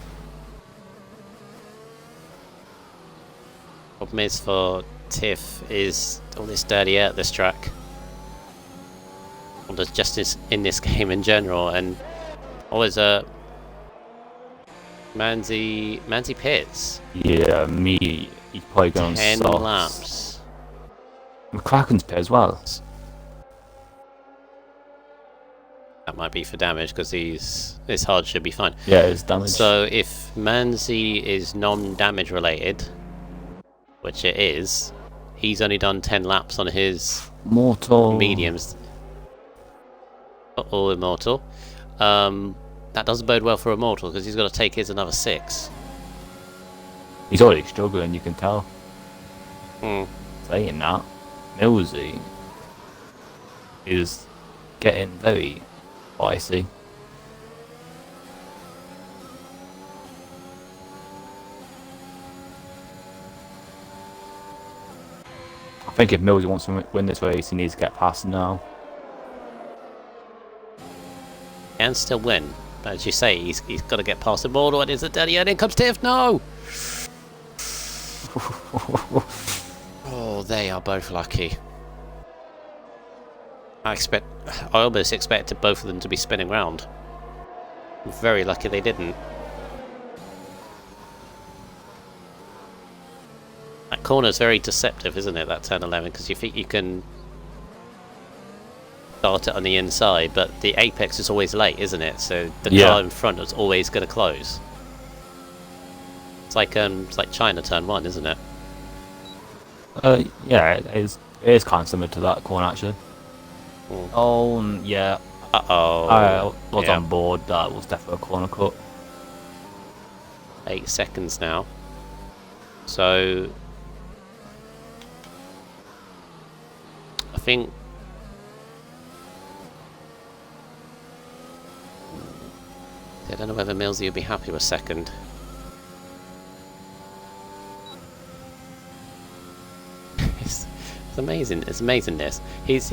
problem is for Tiff is all this dirty air at this track. Or just in this game in general, and always Manzi pits. Yeah, me. He's probably going 10 on laps. McCracken's pit as well. That might be for damage because his hard should be fine. Yeah, it's damage. So if Manzi is non-damage related, which it is, he's only done 10 laps on his mediums. Or Immortal. That doesn't bode well for Immortal because he's got to take his another 6. He's already struggling, you can tell. Saying that, Millsy is getting very icy. I think if Millsy wants to win this race, he needs to get past now. Can still win, but as you say, he's got to get past Immortal, and it's a daddy, and in comes Tiff. No! Oh, they are both lucky. I almost expected both of them to be spinning round. I'm very lucky they didn't. That corner's very deceptive, isn't it, that turn 11, because you think you can start it on the inside, but the apex is always late, isn't it? So the car in front is always going to close. It's like China turn 1, isn't it? Yeah, it is kind of similar to that corner actually. Oh yeah. I was on board. That was definitely a corner cut. 8 seconds now. So I think I don't know whether Millsy would be happy with second. It's amazing. It's amazing. This he's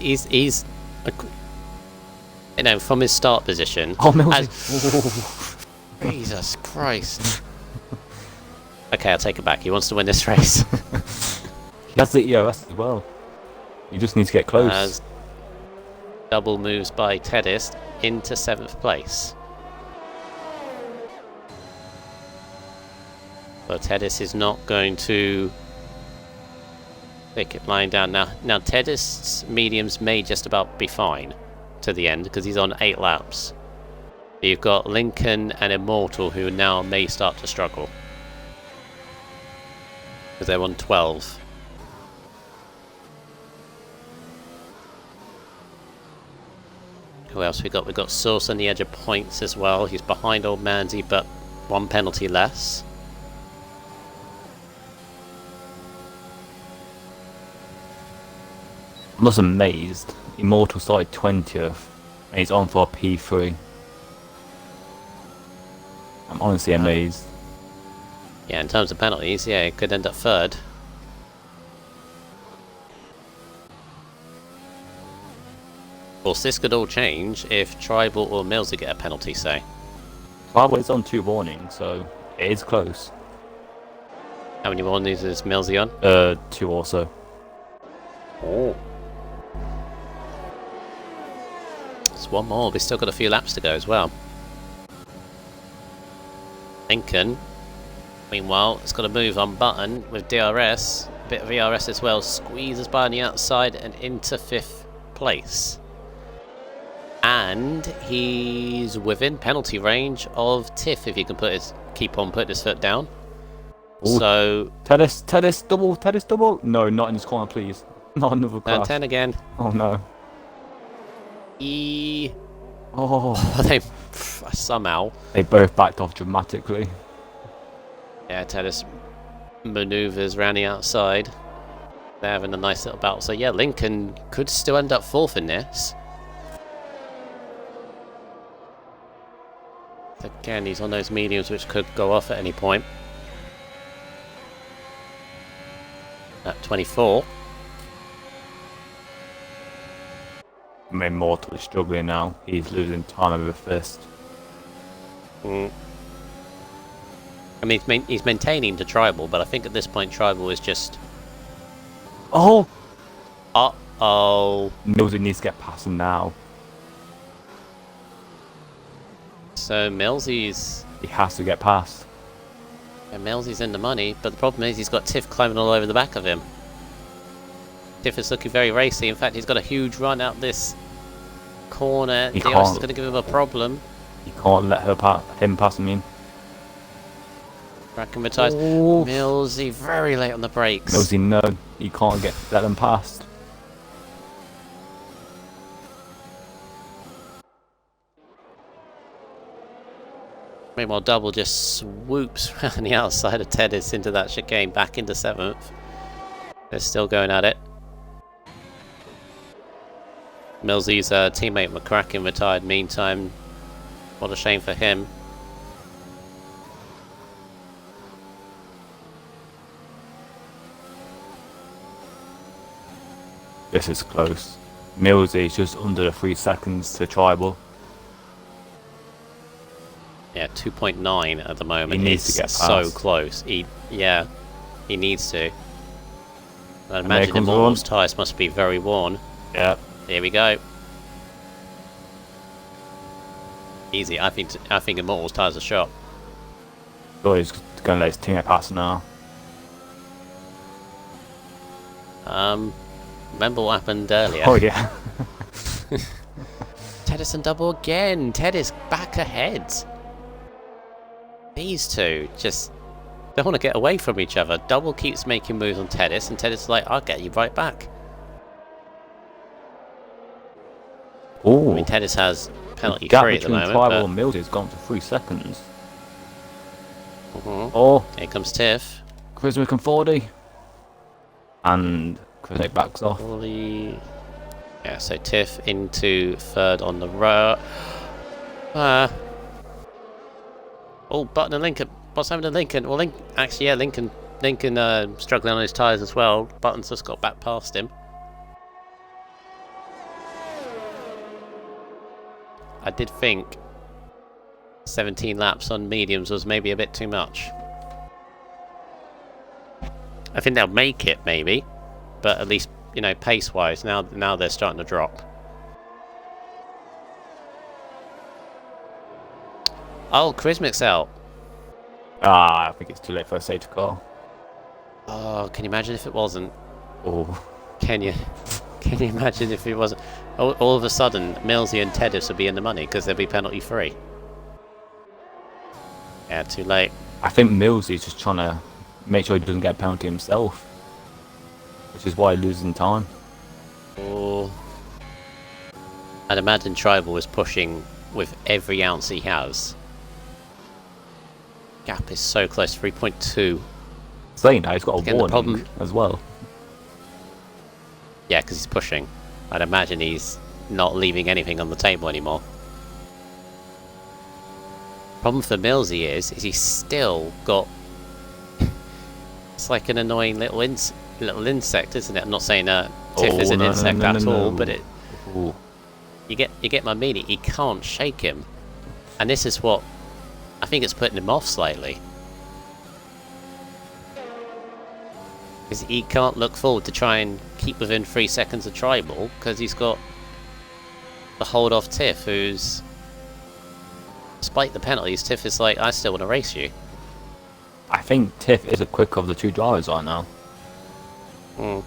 you know, from his start position. Oh, Millsy! Jesus Christ! Okay, I'll take it back. He wants to win this race. He has the EOS as well. You just need to get close. As double moves by Teddis into 7th place. But Teddis is not going to pick it lying down now. Now Teddis' mediums may just about be fine to the end because he's on 8 laps. You've got Lincoln and Immortal who now may start to struggle because they're on 12. Who else we got? We've got Source on the edge of points as well. He's behind Old Mandy, but 1 penalty less. I'm just amazed. Immortal started 20th and he's on for a P3. I'm honestly amazed. Yeah, in terms of penalties, yeah, it could end up third. Of course, this could all change if Tribal or Millsy get a penalty, say. Tribal is on 2 warnings, so it is close. How many warnings is Millsy on? 2 also. Oh. It's one more. We've still got a few laps to go as well. Lincoln, meanwhile, it's got a move on button with DRS. A bit of ERS as well. Squeezes by on the outside and into 5th place. And he's within penalty range of Tiff if he can keep on putting his foot down. Ooh. So Tennis double. No, not in this corner, please. Not another crash. Turn 10 again. Oh no. They somehow they both backed off dramatically. Yeah, Tennis maneuvers around the outside. They're having a nice little battle. So yeah, Lincoln could still end up 4th in this. Again, he's on those mediums which could go off at any point. At 24. I mean, Mortal is struggling now. He's losing time over fist. I mean, he's maintaining the Tribal, but I think at this point Tribal is just... Oh! Uh-oh. Millsy needs to get past him now. So Millsy's... He has to get past. Yeah, Millsy's in the money, but the problem is he's got Tiff climbing all over the back of him. Tiff is looking very racy. In fact, he's got a huge run out this corner. DRS is going to give him a problem. You can't let him pass him in. Acclimatized. Millsy very late on the brakes. Millsy, no, you can't let them past. Meanwhile, Double just swoops around the outside of Tennis into that chicane, back into 7th. They're still going at it. Millsy's teammate McCracken retired meantime. What a shame for him. This is close. Millsy is just under the 3 seconds to Tribal. Yeah, 2.9 at the moment. He needs to get past. So close. He needs to. I imagine Immortal's tyres must be very worn. Yeah. Here we go. Easy. I think Immortal's tyres are shot. So he's going to let his teammate pass now. Remember what happened earlier? Oh yeah. Tedis and Double again. Tedis back ahead. These two just don't want to get away from each other. Double keeps making moves on Tedis, and Tedis is like, I'll get you right back. Ooh. I mean, Tedis has penalty gap free at the moment. Tribal and Millsy has gone to 3 seconds. Oh, here comes Tiff. Charisma can 40. And Charisma backs off. 40. Yeah, so Tiff into 3rd on the row. Oh, Button and Lincoln. What's happened to Lincoln? Well, actually, yeah, Lincoln struggling on his tyres as well. Button's just got back past him. I did think 17 laps on mediums was maybe a bit too much. I think they'll make it, maybe. But at least, you know, pace-wise, now they're starting to drop. Oh, Charismic's out. I think it's too late for a safety car. Oh, can you imagine if it wasn't? Oh. Can you imagine if it wasn't? All of a sudden, Millsy and Tedis would be in the money because they'd be penalty free. Yeah, too late. I think Millsy's just trying to make sure he doesn't get a penalty himself, which is why he's losing time. Oh, I'd imagine Tribal is pushing with every ounce he has. Gap is so close, 3.2. Saying that, he's got a warning as well. Yeah, because he's pushing. I'd imagine he's not leaving anything on the table anymore. Problem for Millsy is he's still got... It's like an annoying little insect, isn't it? I'm not saying Tiff is an insect at all, but it... Ooh. You get my meaning. He can't shake him. And this is what... I think it's putting him off slightly. Because he can't look forward to try and keep within 3 seconds of Tribal, because he's got the hold off Tiff, who's... Despite the penalties, Tiff is like, I still want to race you. I think Tiff is the quicker of the two drivers right now. Hmm.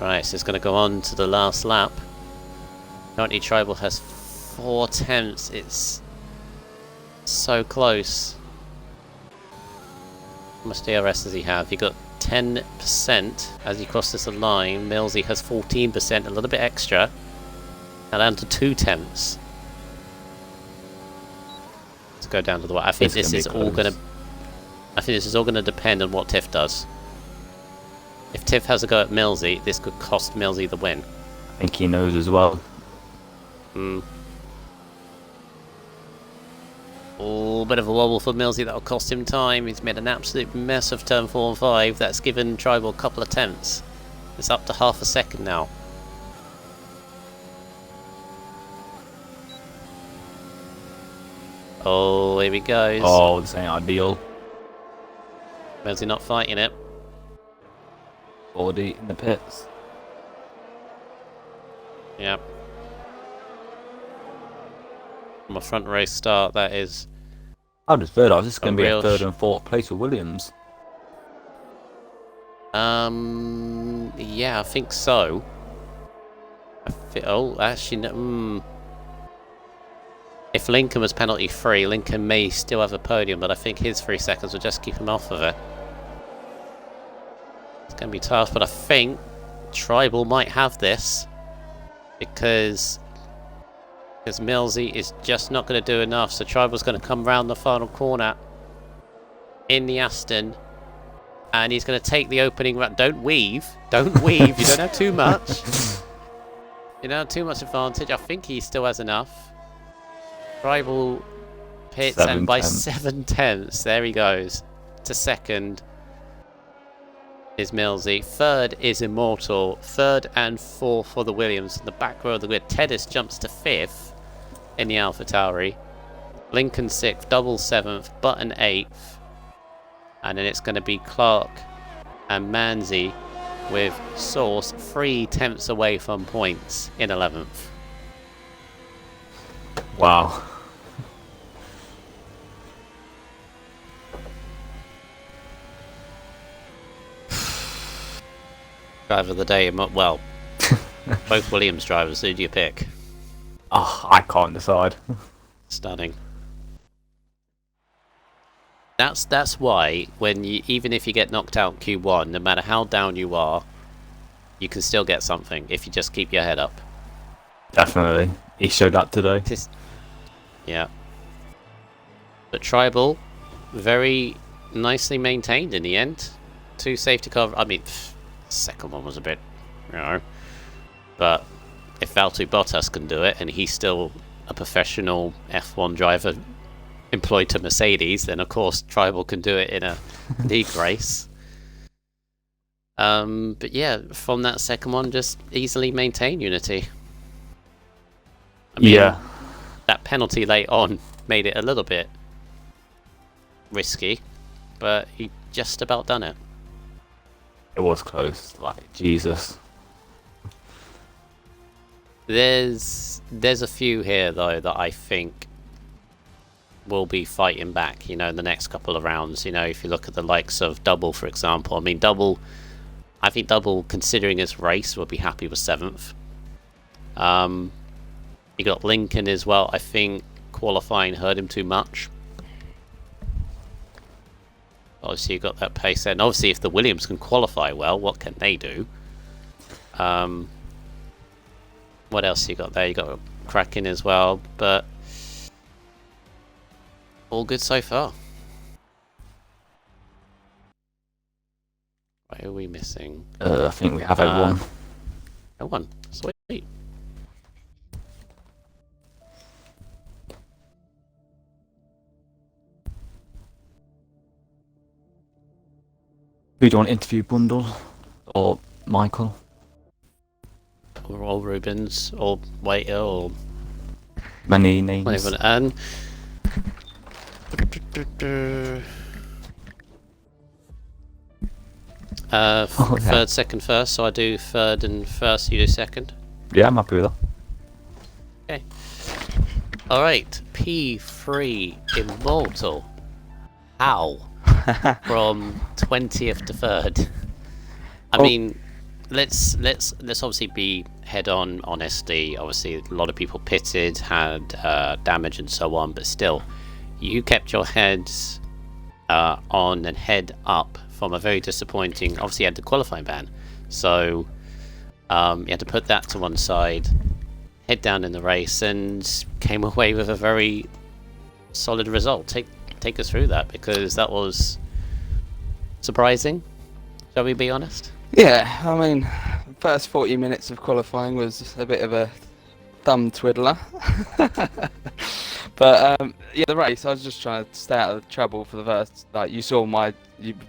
Right, so it's going to go on to the last lap. Currently Tribal has 4 tenths. It's so close. How much DRS does he have? He got 10% as he crosses the line. Millsy has 14%, a little bit extra. Now down to 2 tenths. Let's go down to the wire. I think this is all going to depend on what Tiff does. If Tiff has a go at Millsy, this could cost Millsy the win. I think he knows as well. Hmm. Oh, bit of a wobble for Millsy. That'll cost him time. He's made an absolute mess of turn 4 and 5. That's given Tribal a couple of tenths. It's up to half a second now. Oh, here he goes. Oh, this ain't ideal. Millsy not fighting it. 40 in the pits. Yep. From a front race start, that is... I just third. I was just going to be real a 3rd and 4th place with Williams. Yeah, I think so. Oh, actually, no, If Lincoln was penalty free, Lincoln may still have a podium, but I think his 3 seconds will just keep him off of it. It's going to be tough, but I think Tribal might have this because Millsy is just not going to do enough. So Tribal's going to come round the final corner in the Aston, and he's going to take the opening run. Don't weave. Don't weave. You don't have too much. You don't have too much advantage. I think he still has enough. Tribal pits, and by 7 tenths, there he goes. To second is Millsy. 3rd is Immortal. 3rd and 4th for the Williams. In the back row of the grid, Teddis jumps to 5th in the AlphaTauri. Lincoln 6th, Double 7th, Button 8th. And then it's going to be Clark and Manzi with Source 3 tenths away from points in 11th. Wow. Driver of the day, well, both Williams drivers, who do you pick? Oh, I can't decide. Stunning. That's why when you, even if you get knocked out Q1, no matter how down you are, you can still get something if you just keep your head up. Definitely. He showed that today. Yeah. But Tribal, very nicely maintained in the end. 2 safety car. I mean, the second one was a bit, you know. But if Valtteri Bottas can do it, and he's still a professional F1 driver employed to Mercedes, then of course Tribal can do it in a league race. But yeah, from that second one, just easily maintain unity. I mean, yeah. That penalty late on made it a little bit risky, but he just about done it. It was close, like, Jesus. There's a few here, though, that I think will be fighting back, you know, in the next couple of rounds. You know, if you look at the likes of Double, for example. I mean, I think Double, considering his race, will be happy with 7th. You got Lincoln as well. I think qualifying hurt him too much. Obviously, you got that pace there. And obviously, if the Williams can qualify well, what can they do? What else you got there? You got Kraken as well, but all good so far. What are we missing? I think we have everyone. Everyone. Sweet. Sweet. Who do you want to interview, Bundle or Michael? Or Rubens, or Waiter, or Many names. whatever. And third, second, first. So I do third and first. You do second. Yeah, I'm happy with that. Okay. All right. P3 Immortal. How? From 20th to 3rd. I mean, let's obviously be head on honesty. Obviously, a lot of people pitted, had damage and so on, but still, you kept your heads on and head up from a very disappointing. Obviously, you had the qualifying ban, so you had to put that to one side, head down in the race, and came away with a very solid result. Take us through that, because that was surprising. Shall we be honest? Yeah, I mean, first 40 minutes of qualifying was a bit of a thumb twiddler. But yeah, the race, I was just trying to stay out of trouble for the first, like, you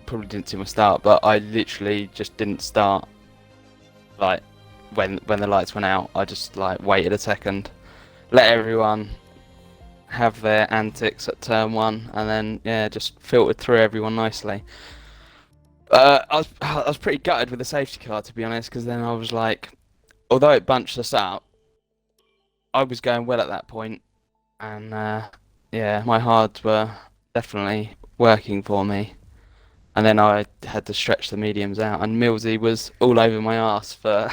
probably didn't see my start, but I literally just didn't start, like, when the lights went out. I just, like, waited a second, let everyone have their antics at turn 1, and then, yeah, just filtered through everyone nicely. I was pretty gutted with the safety car, to be honest, because then I was like, although it bunched us up, I was going well at that point, and yeah, my hards were definitely working for me. And then I had to stretch the mediums out, and Millsy was all over my ass for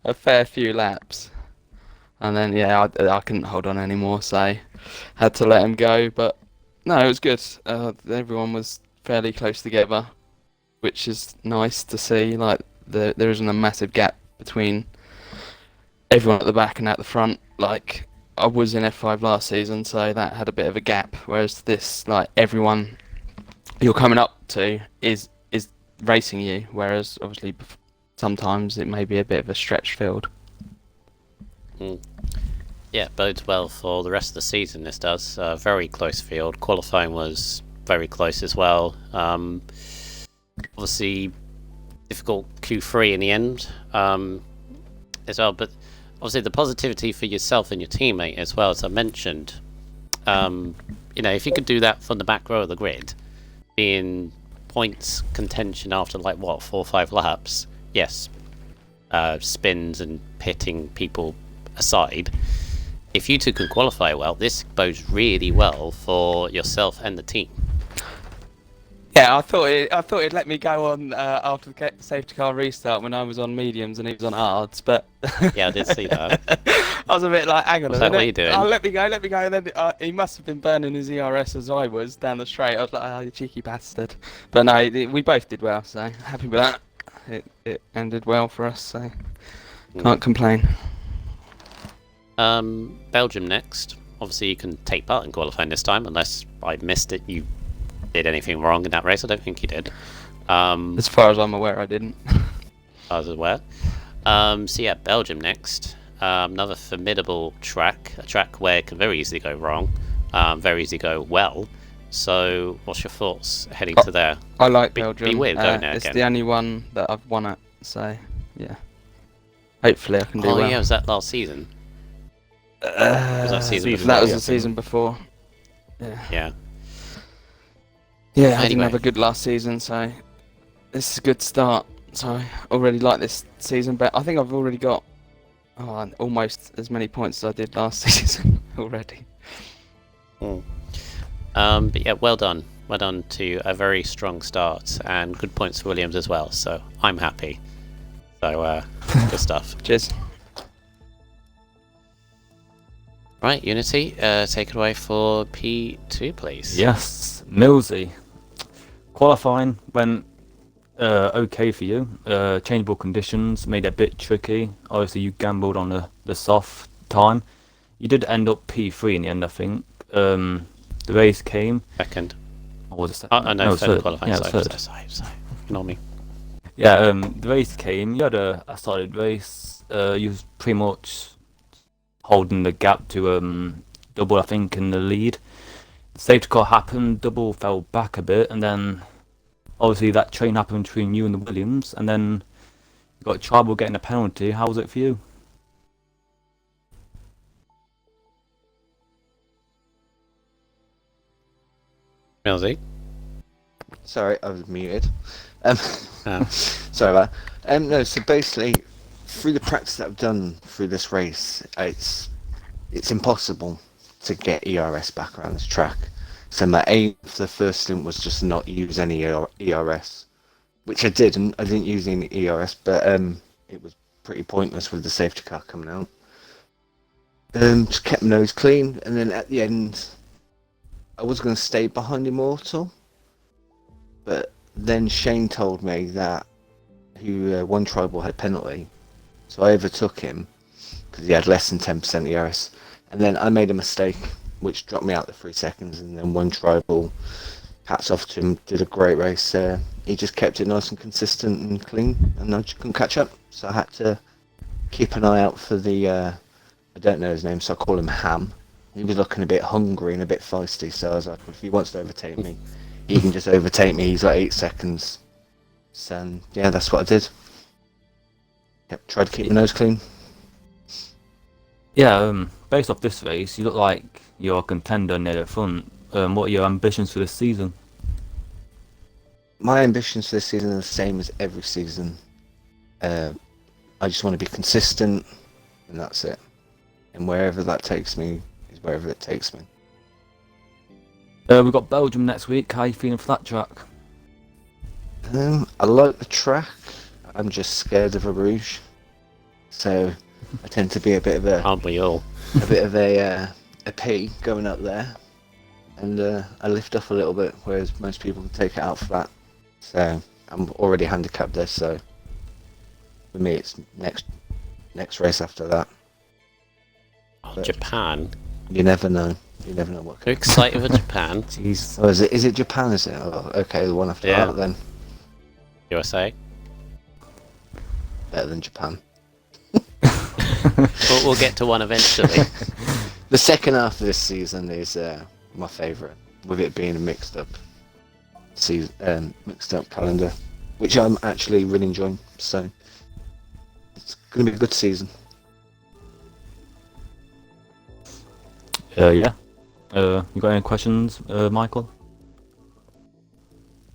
a fair few laps. And then, yeah, I couldn't hold on anymore, so had to let him go. But no, it was good. Everyone was fairly close together, which is nice to see. Like, there isn't a massive gap between everyone at the back and at the front. Like, I was in F5 last season, so that had a bit of a gap. Whereas this, like, everyone you're coming up to is racing you. Whereas obviously sometimes it may be a bit of a stretched field. Yeah, bodes well for the rest of the season. This does. Very close field. Qualifying was very close as well. Obviously, difficult Q3 in the end as well. But obviously, the positivity for yourself and your teammate as well, as I mentioned. You know, if you could do that from the back row of the grid, being points contention after like what 4 or 5 laps, yes, spins and pitting people aside, if you two can qualify well, this bodes really well for yourself and the team. Yeah, I thought it'd let me go on after the safety car restart when I was on mediums and he was on hards, but Yeah, I did see that. I was a bit like, hang on a minute. What are you doing? Oh, let me go. And then he must have been burning his ERS as I was down the straight. I was like, oh, you cheeky bastard. But no, we both did well, so happy with that. It ended well for us, so can't complain. Belgium next. Obviously, you can take part in qualifying this time, unless I missed it. You did anything wrong in that race? I don't think you did. As far as I'm aware, I didn't. I was aware. So yeah, Belgium next. Another formidable track. A track where it can very easily go wrong, very easily go well. So, what's your thoughts heading to there? I like Belgium. Be weird going there it's again. the only one that I've won at, so yeah. Hopefully, I can do well. Oh yeah, was that last season? Was that season before? That was the season before. Yeah. Yeah. Yeah, I didn't Anyway. have a good last season, so this is a good start. So I already like this season, but I think I've already got almost as many points as I did last season already. But yeah, well done. Well done to a very strong start and good points for Williams as well. So I'm happy. So good stuff. Cheers. Right, Unity, take it away for P2, please. Yes, Millsy. Qualifying went okay for you. Changeable conditions made it a bit tricky. Obviously, you gambled on the soft time. You did end up P3 in the end, I think. The race came. Second. Or was it second? No, third qualifying. Yeah, Sorry. Ignore me. Yeah, the race came. You had a solid race. you was pretty much holding the gap to Double, I think, in the lead. Safety car happened, Double fell back a bit, and then obviously that train happened between you and the Williams, and then you got Tribal getting a penalty. How was it for you? Millsy? Sorry, I was muted. Oh. Sorry about that. No, so basically, through the practice that I've done through this race, it's impossible to get ERS back around this track. So my aim for the first stint was just not use any ERS, which I didn't. I didn't use any ERS, but it was pretty pointless with the safety car coming out. Just kept my nose clean, and then at the end, I was going to stay behind Immortal, but then Shane told me that one Tribal had a penalty, so I overtook him because he had less than 10% ERS, and then I made a mistake which dropped me out the 3 seconds, and then one Tribal, hats off to him, did a great race. He just kept it nice and consistent and clean, and I just couldn't catch up, so I had to keep an eye out for the, I don't know his name, so I call him Ham. He was looking a bit hungry and a bit feisty, so I was like, if he wants to overtake me, he can just overtake me. He's like 8 seconds. So, yeah, that's what I did. Yep, tried to keep my nose clean. Yeah, based off this race, you look like you're a contender near the front. What are your ambitions for this season? My ambitions for this season are the same as every season. I just want to be consistent, and that's it. And wherever that takes me is wherever it takes me. We've got Belgium next week. How are you feeling for that track? I like the track. I'm just scared of a Rouge, so I tend to be a bit of a Aren't we all? a P going up there, and I lift off a little bit, whereas most people can take it out flat. So I'm already handicapped there. So for me, it's next race after that. Oh, But Japan. you never know. You never know what. Are you excited for Japan? Jeez. Oh, is it Japan? Is it? Oh, okay. The one after Yeah. that then. USA? Better than Japan. We'll get to one eventually. The second half of this season is my favourite, with it being a mixed up calendar, which I'm actually really enjoying. So it's going to be a good season. Yeah. You got any questions, Michael?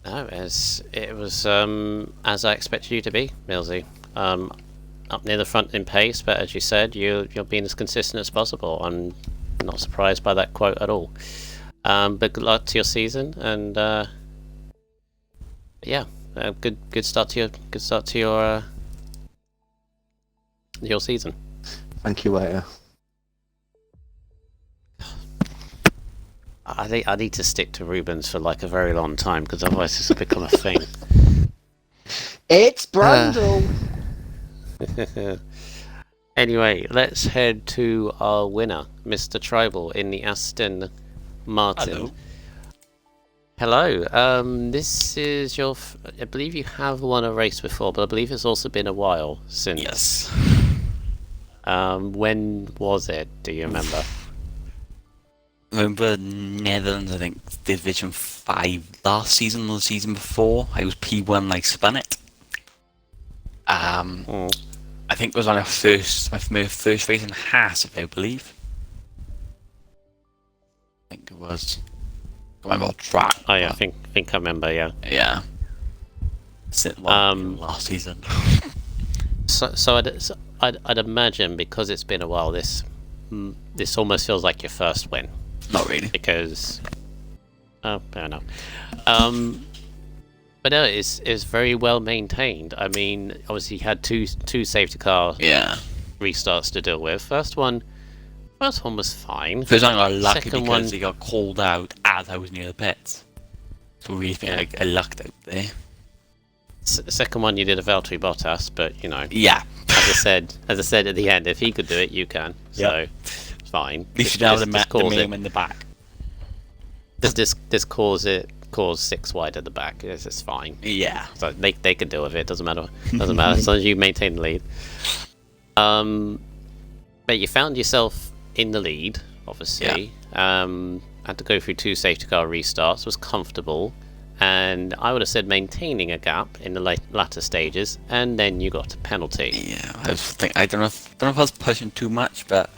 No, it was as I expected you to be, Millsy. Up near the front in pace, but as you said, you're being as consistent as possible. I'm not surprised by that quote at all. But good luck to your season, and yeah, good start to your season. Thank you, Waiter. I think I need to stick to Rubens for like a very long time, because otherwise this will become a thing. It's Brundle. Anyway, let's head to our winner, Mr. Tribal in the Aston Martin. Hello. This is your. I believe you have won a race before, but I believe it's also been a while since. Yes. When was it? Do you remember? Remember Netherlands, I think Division 5 last season or the season before. I was P1, I spun it. I think it was on my first race in Haas, if I believe. I think it was. I can't remember what track. Oh yeah, I think I remember. Yeah. Yeah. Last season. So I'd imagine, because it's been a while, this almost feels like your first win. Not really. Because fair enough. But no, it's very well maintained. I mean, obviously you had two safety car restarts to deal with. First one was fine. First one I got lucky Second because one- he got called out as I was near the pits. So really I lucked out there. Second one you did a Valtteri Bottas, but you know, Yeah. as I said at the end, if he could do it, you can. So it's fine. You should have the name in the back. This cause 6 wide at the back. It's fine. Yeah. So they can deal with it. Doesn't matter. As long as you maintain the lead. But you found yourself in the lead, obviously. Had to go through 2 safety car restarts, was comfortable, and I would have said maintaining a gap in the latter stages, and then you got a penalty. Yeah, I don't know if I was pushing too much, but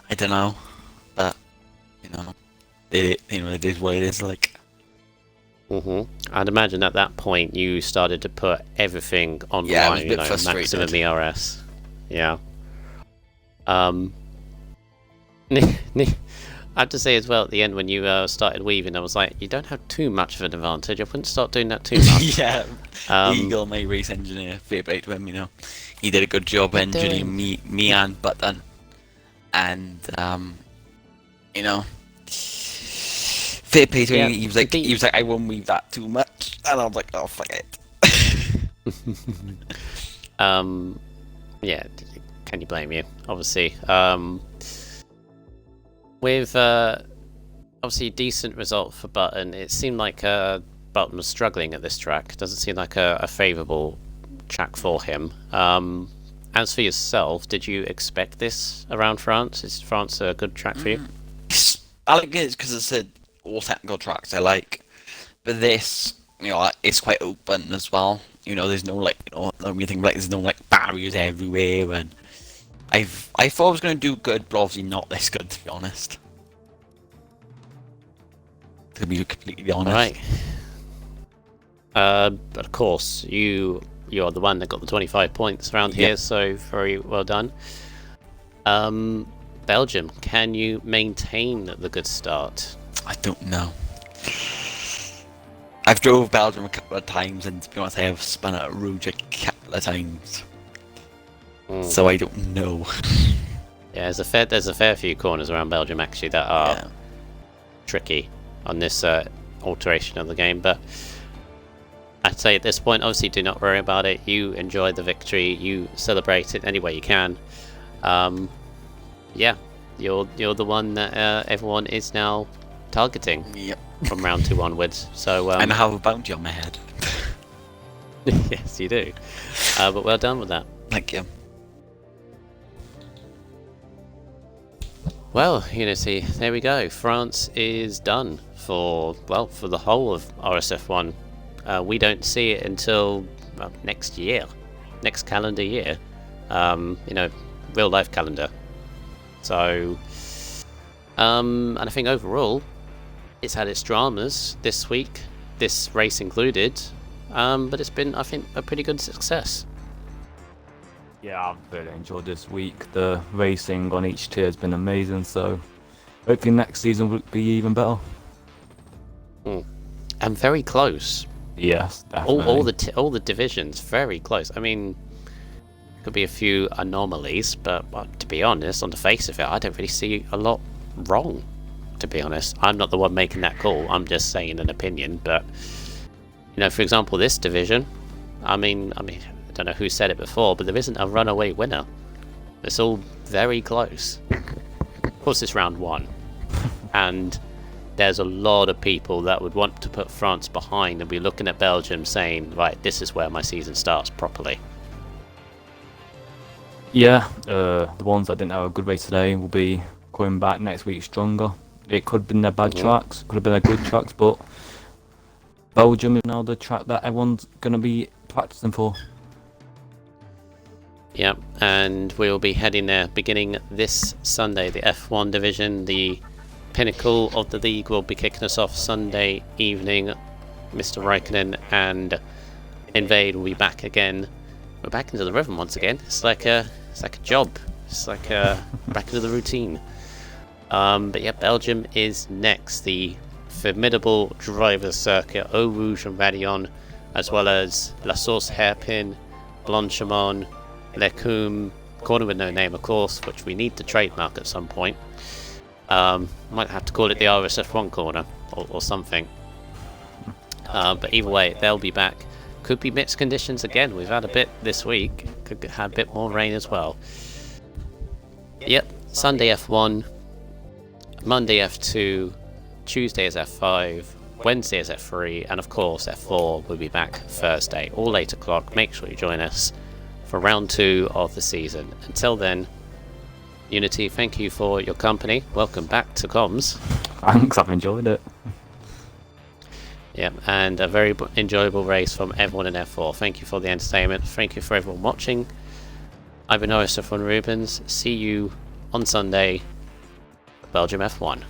I don't know. But it is what it is. Like. I'd imagine at that point you started to put everything on the line, maximum ERS. Yeah. I have to say as well, at the end when you started weaving, I was like, you don't have too much of an advantage. I wouldn't start doing that too much. Yeah, Eagle, my race engineer, fair play to him, he did a good job engineering me and Button. And, fair play to him, he was like, I won't weave that too much. And I was like, oh, fuck it. Yeah, can you blame you? Obviously. With obviously decent result for Button, it seemed like Button was struggling at this track. It doesn't seem like a favourable track for him. As for yourself, did you expect this around France? Is France a good track for you? I like it because it's all technical tracks I like, but this, it's quite open as well. There's no there's no barriers everywhere, and I thought I was going to do good, but obviously not this good, to be honest. To be completely honest. Right. But of course, you are the one that got the 25 points around here, so very well done. Belgium, can you maintain the good start? I don't know. I've drove Belgium a couple of times, and to be honest, I have spun out Rouge a couple of times. So I don't know. Yeah, there's a fair few corners around Belgium actually that are tricky on this alteration of the game, but I'd say at this point, obviously, do not worry about it. You enjoy the victory. You celebrate it any way you can. Yeah, you're the one that everyone is now targeting from round 2 onwards. So and I have a bounty on my head. Yes, you do. But well done with that. Thank you. Well, see, there we go. France is done for the whole of RSF1. We don't see it until next year, next calendar year. Real life calendar. So, and I think overall, it's had its dramas this week, this race included. But it's been, I think, a pretty good success. Yeah, I've really enjoyed this week. The racing on each tier has been amazing, so hopefully next season will be even better. And very close. Yes, definitely. All the divisions, very close. I mean, could be a few anomalies, but to be honest, on the face of it, I don't really see a lot wrong, to be honest. I'm not the one making that call, I'm just saying an opinion, but, for example, this division, I mean, I don't know who said it before, but there isn't a runaway winner. It's all very close. Of course, it's round 1. And there's a lot of people that would want to put France behind and be looking at Belgium saying, right, this is where my season starts properly. Yeah, the ones that didn't have a good race today will be coming back next week stronger. It could have been their bad tracks, could have been their good tracks, but Belgium is now the track that everyone's going to be practicing for. Yep, and we'll be heading there beginning this Sunday. The F1 division, the pinnacle of the league, will be kicking us off Sunday evening. Mr. Raikkonen and Invade will be back again. We're back into the rhythm once again. It's like a job. It's like back into the routine. But yeah, Belgium is next. The formidable drivers circuit, Eau Rouge and Raidillon, as well as La Source Hairpin, Blanchimont, Lecum, corner with no name, of course, which we need to trademark at some point. Might have to call it the RSF1 corner or something. But either way, they'll be back. Could be mixed conditions again. We've had a bit this week. Could have a bit more rain as well. Yep, Sunday F1, Monday F2, Tuesday is F5, Wednesday is F3, and of course F4 will be back Thursday, all 8 o'clock. Make sure you join us for for round 2 of the season. Until then, Unity, thank you for your company. Welcome back to comms. Thanks, I've enjoyed it. Yeah, and a very enjoyable race from everyone in F4. Thank you for the entertainment. Thank you for everyone watching. I've been RSF1 Rubens. See you on Sunday, Belgium F1.